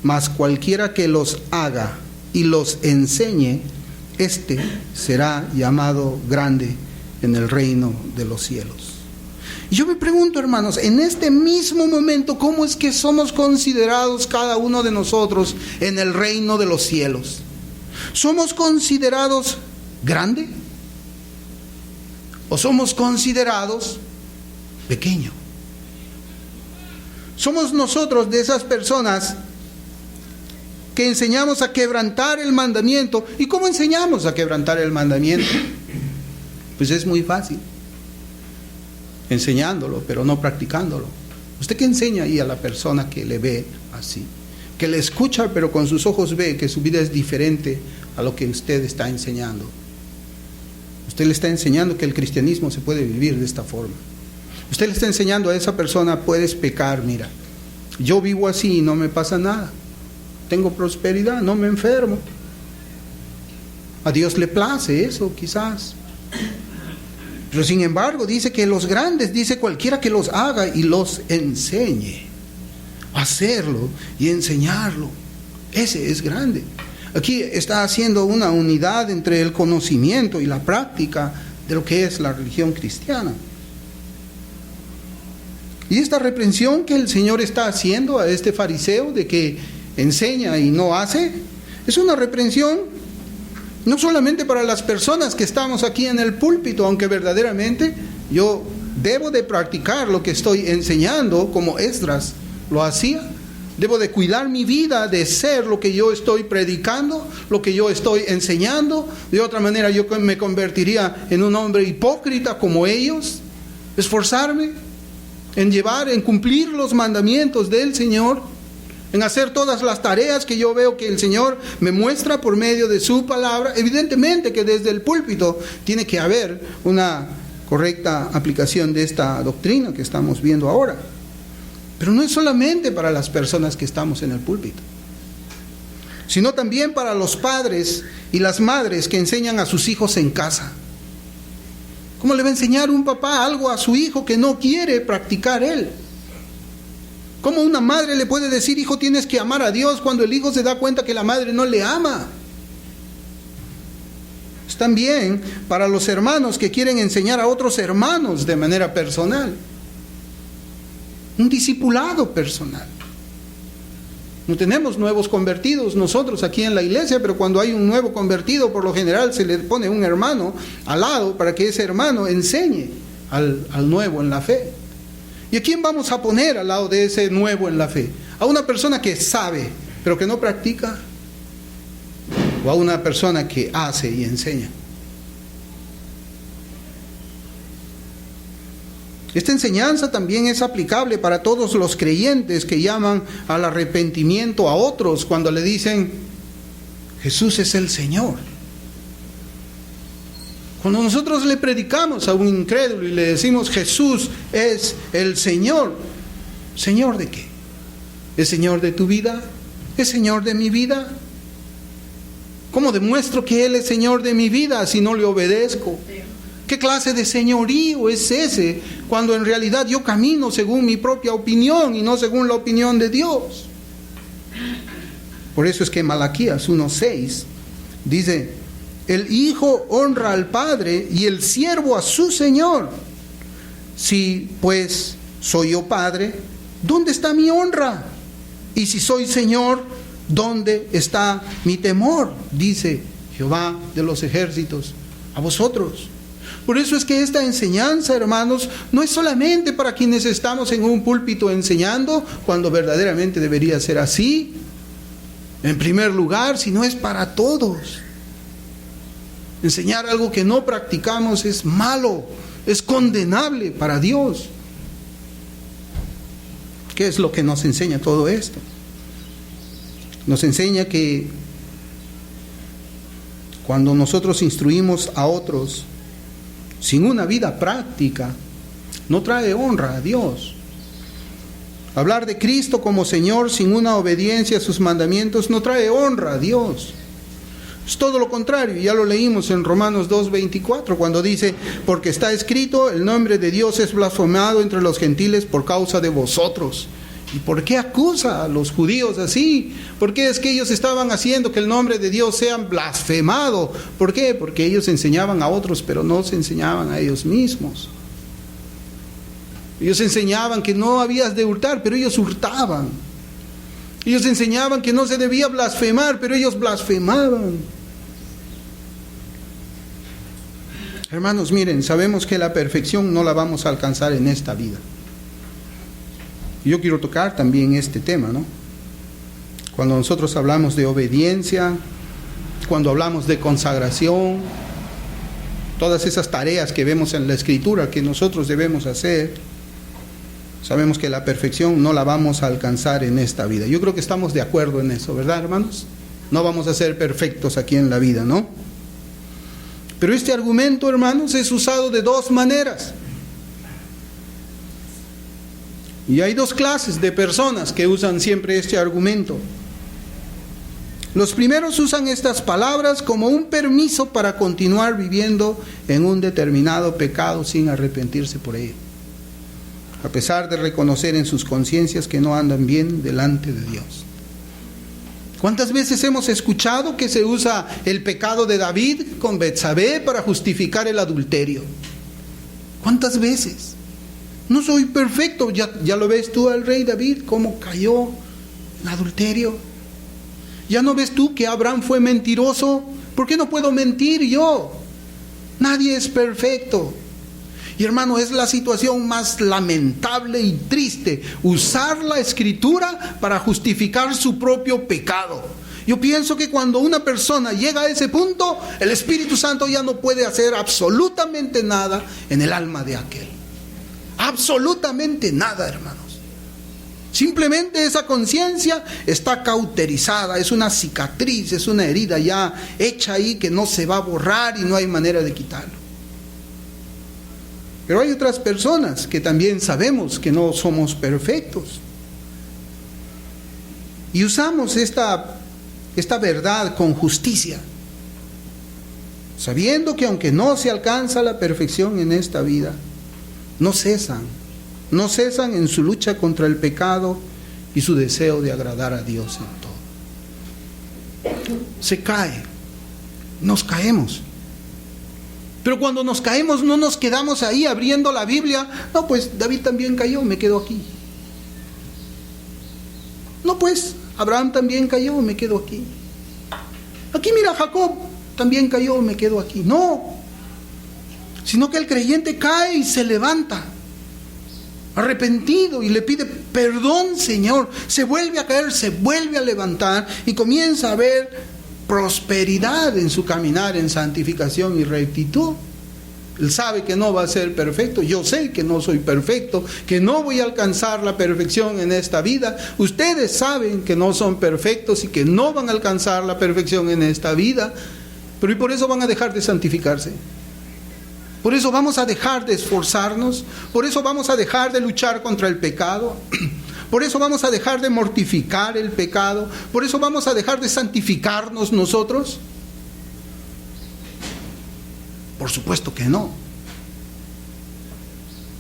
Mas cualquiera que los haga y los enseñe, éste será llamado grande en el reino de los cielos. Y yo me pregunto, hermanos, en este mismo momento, ¿cómo es que somos considerados cada uno de nosotros en el reino de los cielos? ¿Somos considerados grande? ¿O somos considerados pequeño? Somos nosotros de esas personas que enseñamos a quebrantar el mandamiento. ¿Y cómo enseñamos a quebrantar el mandamiento? Pues es muy fácil, enseñándolo, pero no practicándolo. ¿Usted qué enseña ahí a la persona que le ve así? Que le escucha, pero con sus ojos ve que su vida es diferente a lo que usted está enseñando. Usted le está enseñando que el cristianismo se puede vivir de esta forma. Usted le está enseñando a esa persona, puedes pecar, mira, yo vivo así y no me pasa nada. Tengo prosperidad, no me enfermo. A Dios le place eso, quizás. Pero sin embargo, dice que los grandes, dice cualquiera que los haga y los enseñe. Hacerlo y enseñarlo. Ese es grande. Aquí está haciendo una unidad entre el conocimiento y la práctica de lo que es la religión cristiana. Y esta reprensión que el Señor está haciendo a este fariseo de que enseña y no hace, es una reprensión no solamente para las personas que estamos aquí en el púlpito, aunque verdaderamente yo debo de practicar lo que estoy enseñando como Esdras lo hacía. Debo de cuidar mi vida, de ser lo que yo estoy predicando, lo que yo estoy enseñando. De otra manera yo me convertiría en un hombre hipócrita como ellos. Esforzarme en llevar, en cumplir los mandamientos del Señor, en hacer todas las tareas que yo veo que el Señor me muestra por medio de su palabra. Evidentemente que desde el púlpito tiene que haber una correcta aplicación de esta doctrina que estamos viendo ahora. Pero no es solamente para las personas que estamos en el púlpito, sino también para los padres y las madres que enseñan a sus hijos en casa. ¿Cómo le va a enseñar un papá algo a su hijo que no quiere practicar él? ¿Cómo una madre le puede decir, hijo, tienes que amar a Dios, cuando el hijo se da cuenta que la madre no le ama? Es también para los hermanos que quieren enseñar a otros hermanos de manera personal. Un discipulado personal. No tenemos nuevos convertidos nosotros aquí en la iglesia, pero cuando hay un nuevo convertido, por lo general se le pone un hermano al lado para que ese hermano enseñe al nuevo en la fe. ¿Y a quién vamos a poner al lado de ese nuevo en la fe? ¿A una persona que sabe, pero que no practica? ¿O a una persona que hace y enseña? Esta enseñanza también es aplicable para todos los creyentes que llaman al arrepentimiento a otros cuando le dicen, Jesús es el Señor. Cuando nosotros le predicamos a un incrédulo y le decimos, Jesús es el Señor, ¿Señor de qué? ¿Es Señor de tu vida? ¿Es Señor de mi vida? ¿Cómo demuestro que Él es Señor de mi vida si no le obedezco? ¿Qué clase de señorío es ese cuando en realidad yo camino según mi propia opinión y no según la opinión de Dios? Por eso es que Malaquías 1:6 dice, el hijo honra al padre y el siervo a su señor. Si pues soy yo padre, ¿dónde está mi honra? Y si soy señor, ¿dónde está mi temor? Dice Jehová de los ejércitos a vosotros. Por eso es que esta enseñanza, hermanos, no es solamente para quienes estamos en un púlpito enseñando, cuando verdaderamente debería ser así, en primer lugar, sino es para todos. Enseñar algo que no practicamos es malo, es condenable para Dios. ¿Qué es lo que nos enseña todo esto? Nos enseña que cuando nosotros instruimos a otros sin una vida práctica, no trae honra a Dios. Hablar de Cristo como Señor sin una obediencia a sus mandamientos no trae honra a Dios. Es todo lo contrario, ya lo leímos en Romanos 2:24, cuando dice, porque está escrito, el nombre de Dios es blasfemado entre los gentiles por causa de vosotros. ¿Y por qué acusa a los judíos así? ¿Por qué es que ellos estaban haciendo que el nombre de Dios sea blasfemado? ¿Por qué? Porque ellos enseñaban a otros, pero no se enseñaban a ellos mismos. Ellos enseñaban que no habías de hurtar, pero ellos hurtaban. Ellos enseñaban que no se debía blasfemar, pero ellos blasfemaban. Hermanos, miren, sabemos que la perfección no la vamos a alcanzar en esta vida. Yo quiero tocar también este tema, ¿no? Cuando nosotros hablamos de obediencia, cuando hablamos de consagración, todas esas tareas que vemos en la Escritura que nosotros debemos hacer, sabemos que la perfección no la vamos a alcanzar en esta vida. Yo creo que estamos de acuerdo en eso, ¿verdad, hermanos? No vamos a ser perfectos aquí en la vida, ¿no? Pero este argumento, hermanos, es usado de dos maneras. Y hay dos clases de personas que usan siempre este argumento. Los primeros usan estas palabras como un permiso para continuar viviendo en un determinado pecado sin arrepentirse por ello, a pesar de reconocer en sus conciencias que no andan bien delante de Dios. ¿Cuántas veces hemos escuchado que se usa el pecado de David con Betsabé para justificar el adulterio? ¿Cuántas veces? No soy perfecto. ¿Ya lo ves tú al rey David cómo cayó en adulterio? ¿Ya no ves tú que Abraham fue mentiroso? ¿Por qué no puedo mentir yo? Nadie es perfecto. Y hermano, es la situación más lamentable y triste, usar la Escritura para justificar su propio pecado. Yo pienso que cuando una persona llega a ese punto, el Espíritu Santo ya no puede hacer absolutamente nada en el alma de aquel. Absolutamente nada, hermanos. Simplemente esa conciencia está cauterizada, es una cicatriz, es una herida ya hecha ahí que no se va a borrar y no hay manera de quitarlo. Pero hay otras personas que también sabemos que no somos perfectos. Y usamos esta verdad con justicia, sabiendo que aunque no se alcanza la perfección en esta vida, no cesan en su lucha contra el pecado y su deseo de agradar a Dios en todo. Se cae, nos caemos. Pero cuando nos caemos no nos quedamos ahí abriendo la Biblia. No, pues David también cayó, me quedo aquí. No, pues Abraham también cayó, me quedo aquí. Aquí mira, Jacob también cayó, me quedo aquí. No, sino que el creyente cae y se levanta arrepentido y le pide perdón, Señor. Se vuelve a caer, se vuelve a levantar y comienza a ver prosperidad en su caminar en santificación y rectitud. Él sabe que no va a ser perfecto. Yo sé que no soy perfecto, que no voy a alcanzar la perfección en esta vida. Ustedes saben que no son perfectos y que no van a alcanzar la perfección en esta vida, pero y por eso van a dejar de santificarse. Por eso vamos a dejar de esforzarnos, por eso vamos a dejar de luchar contra el pecado, por eso vamos a dejar de mortificar el pecado, por eso vamos a dejar de santificarnos nosotros. Por supuesto que no.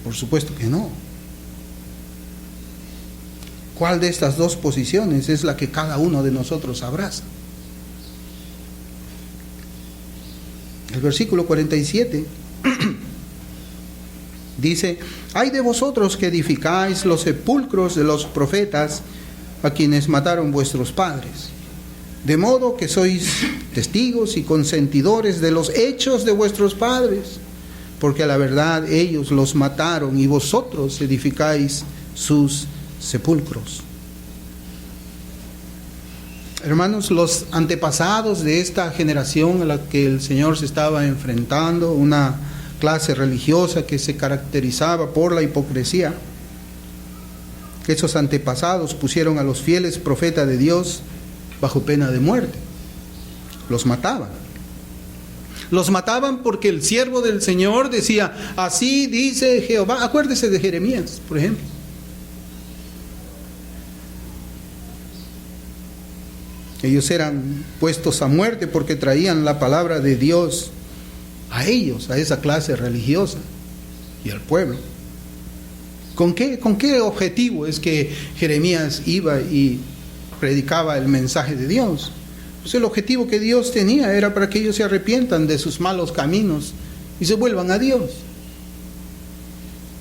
Por supuesto que no. ¿Cuál de estas dos posiciones es la que cada uno de nosotros abraza? El versículo 47 dice: ay de vosotros que edificáis los sepulcros de los profetas a quienes mataron vuestros padres, de modo que sois testigos y consentidores de los hechos de vuestros padres, porque a la verdad ellos los mataron y vosotros edificáis sus sepulcros. Hermanos, los antepasados de esta generación a la que el Señor se estaba enfrentando, una clase religiosa que se caracterizaba por la hipocresía, esos antepasados pusieron a los fieles profetas de Dios bajo pena de muerte. Los mataban. Los mataban porque el siervo del Señor decía: así dice Jehová. Acuérdese de Jeremías, por ejemplo. Ellos eran puestos a muerte porque traían la palabra de Dios a ellos, a esa clase religiosa y al pueblo. ¿Con qué objetivo es que Jeremías iba y predicaba el mensaje de Dios? Pues el objetivo que Dios tenía era para que ellos se arrepientan de sus malos caminos y se vuelvan a Dios.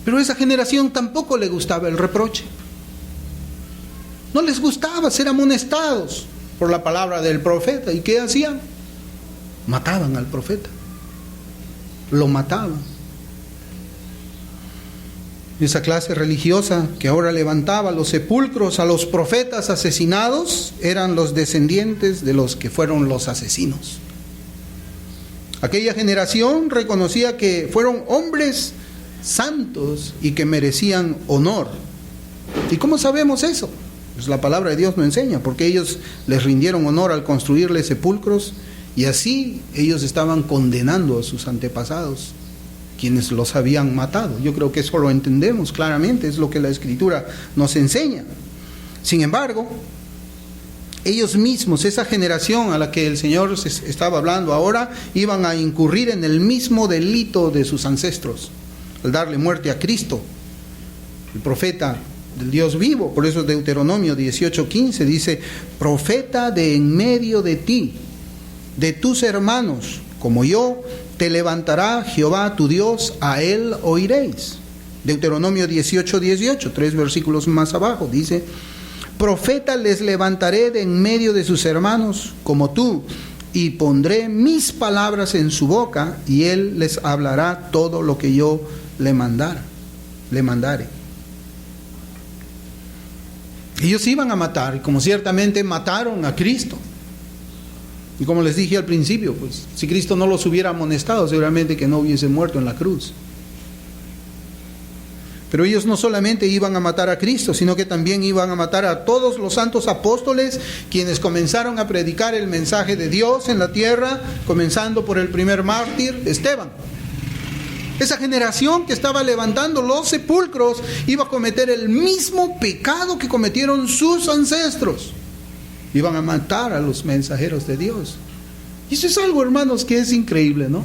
Pero a esa generación tampoco le gustaba el reproche. No les gustaba ser amonestados por la palabra del profeta. ¿Y qué hacían? Mataban al profeta. Lo mataban. Esa clase religiosa que ahora levantaba los sepulcros a los profetas asesinados eran los descendientes de los que fueron los asesinos. Aquella generación reconocía que fueron hombres santos y que merecían honor. ¿Y cómo sabemos eso? Pues la palabra de Dios nos enseña, porque ellos les rindieron honor al construirles sepulcros y así ellos estaban condenando a sus antepasados, quienes los habían matado. Yo creo que eso lo entendemos claramente, es lo que la Escritura nos enseña. Sin embargo, ellos mismos, esa generación a la que el Señor estaba hablando ahora, iban a incurrir en el mismo delito de sus ancestros, al darle muerte a Cristo, el profeta del Dios vivo. Por eso Deuteronomio 18:15 dice: profeta de en medio de ti, de tus hermanos, como yo, te levantará Jehová tu Dios, a él oiréis. Deuteronomio 18:18, 3 versículos más abajo, dice: profeta les levantaré de en medio de sus hermanos, como tú, y pondré mis palabras en su boca, y él les hablará todo lo que yo le mandare. Ellos iban a matar, como ciertamente mataron a Cristo. Y como les dije al principio, pues si Cristo no los hubiera amonestado, seguramente que no hubiese muerto en la cruz. Pero ellos no solamente iban a matar a Cristo, sino que también iban a matar a todos los santos apóstoles, quienes comenzaron a predicar el mensaje de Dios en la tierra, comenzando por el primer mártir, Esteban. Esa generación que estaba levantando los sepulcros iba a cometer el mismo pecado que cometieron sus ancestros. Iban a matar a los mensajeros de Dios. Y eso es algo, hermanos, que es increíble, ¿no?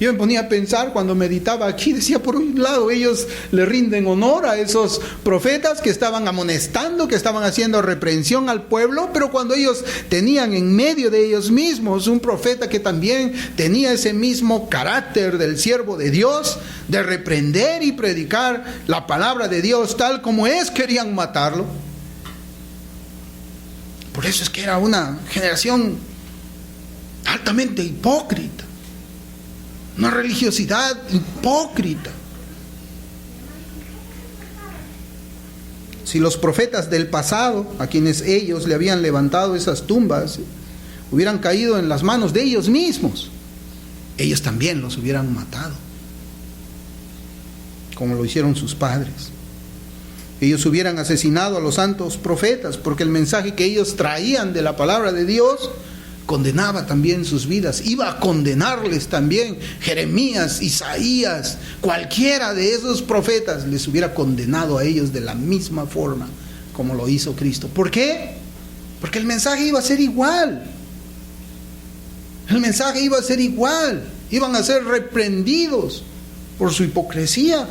Yo me ponía a pensar cuando meditaba aquí, decía, por un lado ellos le rinden honor a esos profetas que estaban amonestando, que estaban haciendo reprensión al pueblo, pero cuando ellos tenían en medio de ellos mismos un profeta que también tenía ese mismo carácter del siervo de Dios, de reprender y predicar la palabra de Dios tal como es, querían matarlo. Por eso es que era una generación altamente hipócrita. Una religiosidad hipócrita. Si los profetas del pasado, a quienes ellos le habían levantado esas tumbas, hubieran caído en las manos de ellos mismos, ellos también los hubieran matado, como lo hicieron sus padres. Ellos hubieran asesinado a los santos profetas, porque el mensaje que ellos traían de la palabra de Dios condenaba también sus vidas, iba a condenarles también. Jeremías, Isaías, cualquiera de esos profetas les hubiera condenado a ellos de la misma forma como lo hizo Cristo. ¿Por qué? Porque el mensaje iba a ser igual. El mensaje iba a ser igual. Iban a ser reprendidos por su hipocresía.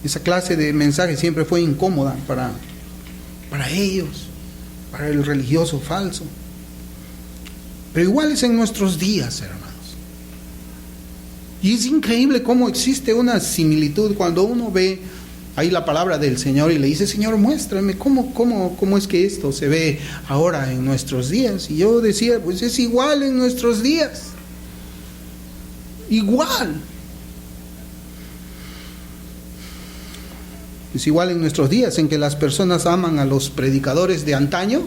Esa clase de mensaje siempre fue incómoda para ellos, para el religioso falso. Pero igual es en nuestros días, hermanos. Y es increíble cómo existe una similitud cuando uno ve ahí la palabra del Señor y le dice: Señor, muéstrame cómo es que esto se ve ahora en nuestros días. Y yo decía, pues es igual en nuestros días. Igual. Es igual en nuestros días en que las personas aman a los predicadores de antaño.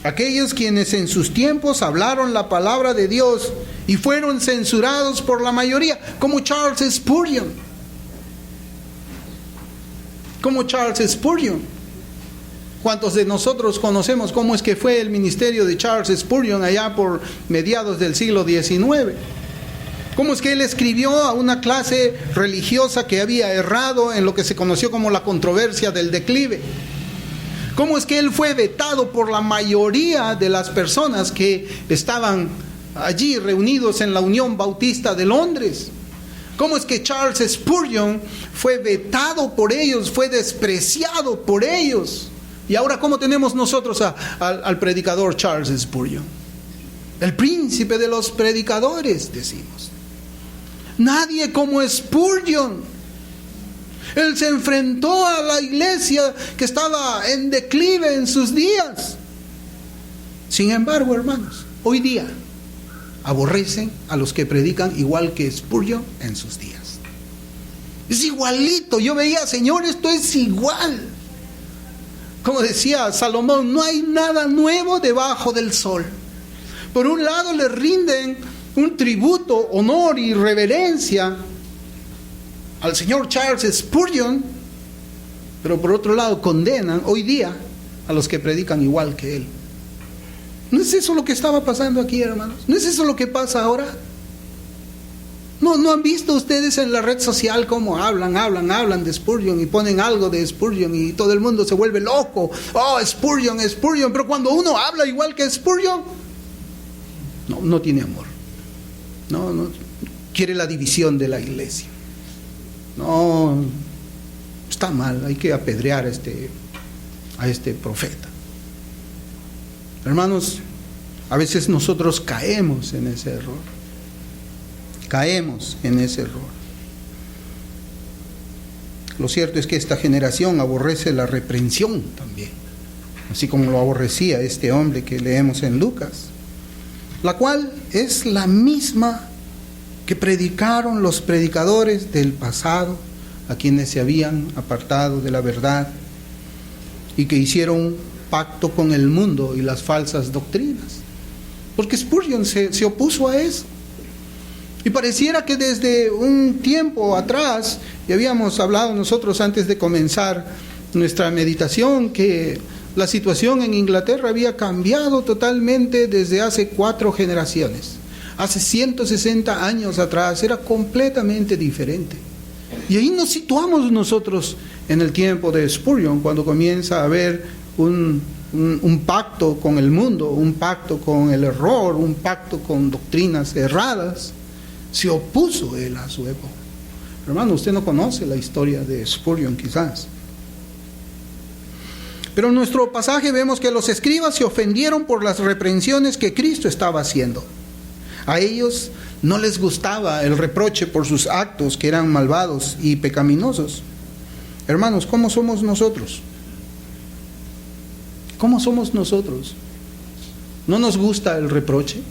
Aquellos quienes en sus tiempos hablaron la palabra de Dios y fueron censurados por la mayoría, como Charles Spurgeon. ¿Cuántos de nosotros conocemos cómo es que fue el ministerio de Charles Spurgeon allá por mediados del siglo XIX? ¿Cómo es que él escribió a una clase religiosa que había errado en lo que se conoció como la controversia del declive? ¿Cómo es que él fue vetado por la mayoría de las personas que estaban allí reunidos en la Unión Bautista de Londres? ¿Cómo es que Charles Spurgeon fue vetado por ellos, fue despreciado por ellos? Y ahora, ¿cómo tenemos nosotros al predicador Charles Spurgeon? El príncipe de los predicadores, decimos. Nadie como Spurgeon. Él se enfrentó a la iglesia que estaba en declive en sus días. Sin embargo, hermanos, hoy día aborrecen a los que predican igual que Spurgeon en sus días. Es igualito. Yo veía, Señor, esto es igual. Como decía Salomón, no hay nada nuevo debajo del sol. Por un lado le rinden un tributo, honor y reverencia al señor Charles Spurgeon, pero por otro lado condenan hoy día a los que predican igual que él. ¿No es eso lo que estaba pasando aquí, hermanos? ¿No es eso lo que pasa ahora? ¿No han visto ustedes en la red social cómo hablan de Spurgeon y ponen algo de Spurgeon y todo el mundo se vuelve loco? Oh, Spurgeon, pero cuando uno habla igual que Spurgeon, no tiene amor. No quiere la división de la iglesia. No, está mal, hay que apedrear a este profeta. Hermanos, a veces nosotros caemos en ese error. Lo cierto es que esta generación aborrece la reprensión también, así como lo aborrecía este hombre que leemos en Lucas, la cual es la misma que predicaron los predicadores del pasado, a quienes se habían apartado de la verdad y que hicieron pacto con el mundo y las falsas doctrinas. Porque Spurgeon se opuso a eso. Y pareciera que desde un tiempo atrás, y habíamos hablado nosotros antes de comenzar nuestra meditación, que la situación en Inglaterra había cambiado totalmente desde hace 4 generaciones. Hace 160 años atrás era completamente diferente. Y ahí nos situamos nosotros en el tiempo de Spurgeon, cuando comienza a haber un pacto con el mundo, un pacto con el error, un pacto con doctrinas erradas. Se opuso él a su época. Hermano, usted no conoce la historia de Spurgeon quizás. Pero en nuestro pasaje vemos que los escribas se ofendieron por las reprensiones que Cristo estaba haciendo. A ellos no les gustaba el reproche por sus actos que eran malvados y pecaminosos. Hermanos, ¿cómo somos nosotros? ¿Cómo somos nosotros? ¿No nos gusta el reproche?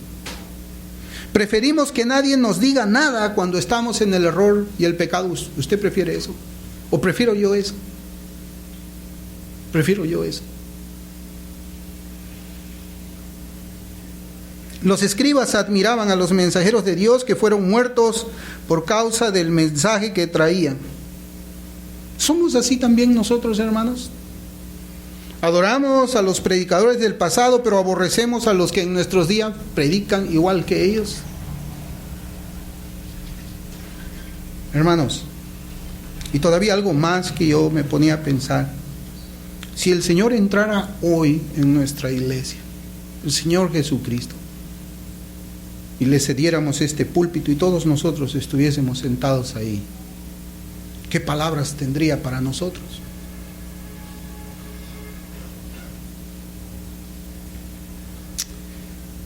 Preferimos que nadie nos diga nada cuando estamos en el error y el pecado. ¿Usted prefiere eso? ¿O prefiero yo eso? Prefiero yo eso. Los escribas admiraban a los mensajeros de Dios que fueron muertos por causa del mensaje que traían. ¿Somos así también nosotros, hermanos? Adoramos a los predicadores del pasado, pero aborrecemos a los que en nuestros días predican igual que ellos. Hermanos, y todavía algo más que yo me ponía a pensar. Si el Señor entrara hoy en nuestra iglesia, el Señor Jesucristo, y le cediéramos este púlpito y todos nosotros estuviésemos sentados ahí, ¿qué palabras tendría para nosotros?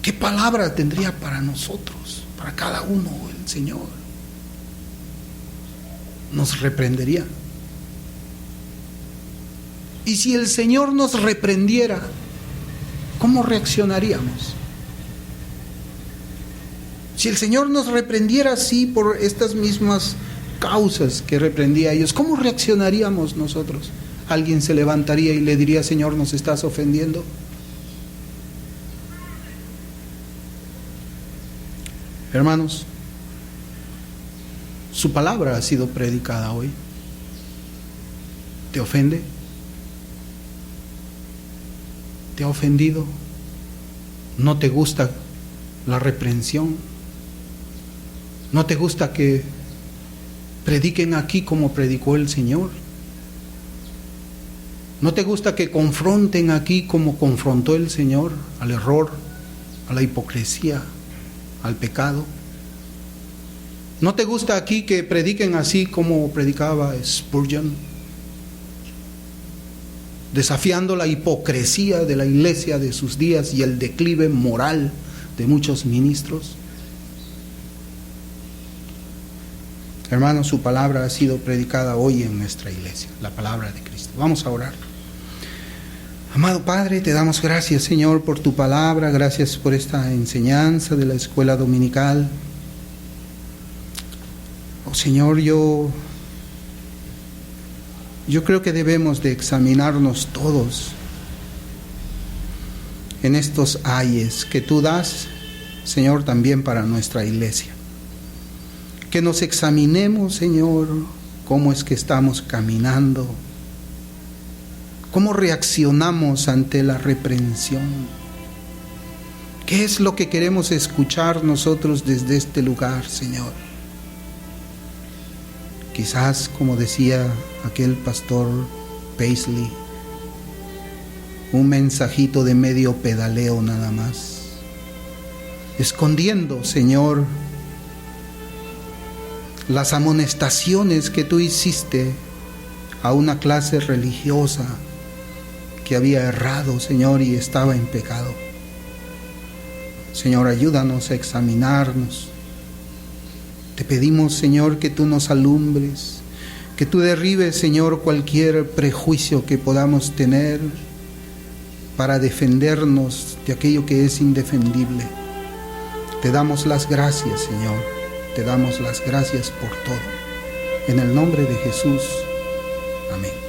¿Qué palabra tendría para nosotros, para cada uno el Señor? Nos reprendería. Y si el Señor nos reprendiera, ¿cómo reaccionaríamos? Si el Señor nos reprendiera así por estas mismas causas que reprendía a ellos, ¿cómo reaccionaríamos nosotros? ¿Alguien se levantaría y le diría, Señor, nos estás ofendiendo? Hermanos, su palabra ha sido predicada hoy. ¿Te ofende? ¿Te ha ofendido? ¿No te gusta la reprensión? ¿No te gusta que prediquen aquí como predicó el Señor? ¿No te gusta que confronten aquí como confrontó el Señor al error, a la hipocresía, al pecado? ¿No te gusta aquí que prediquen así como predicaba Spurgeon, desafiando la hipocresía de la iglesia de sus días y el declive moral de muchos ministros? Hermanos, su palabra ha sido predicada hoy en nuestra iglesia, la palabra de Cristo. Vamos a orar. Amado Padre, te damos gracias, Señor, por tu palabra, gracias por esta enseñanza de la escuela dominical. Oh Señor, yo creo que debemos de examinarnos todos en estos ayes que tú das, Señor, también para nuestra iglesia. Que nos examinemos, Señor, cómo es que estamos caminando, cómo reaccionamos ante la reprensión. ¿Qué es lo que queremos escuchar nosotros desde este lugar, Señor? Quizás, como decía aquel pastor Paisley, un mensajito de medio pedaleo nada más, escondiendo, Señor, las amonestaciones que tú hiciste a una clase religiosa que había errado, Señor, y estaba en pecado. Señor, ayúdanos a examinarnos. Te pedimos, Señor, que tú nos alumbres, que tú derribes, Señor, cualquier prejuicio que podamos tener para defendernos de aquello que es indefendible. Te damos las gracias, Señor. Te damos las gracias por todo. En el nombre de Jesús. Amén.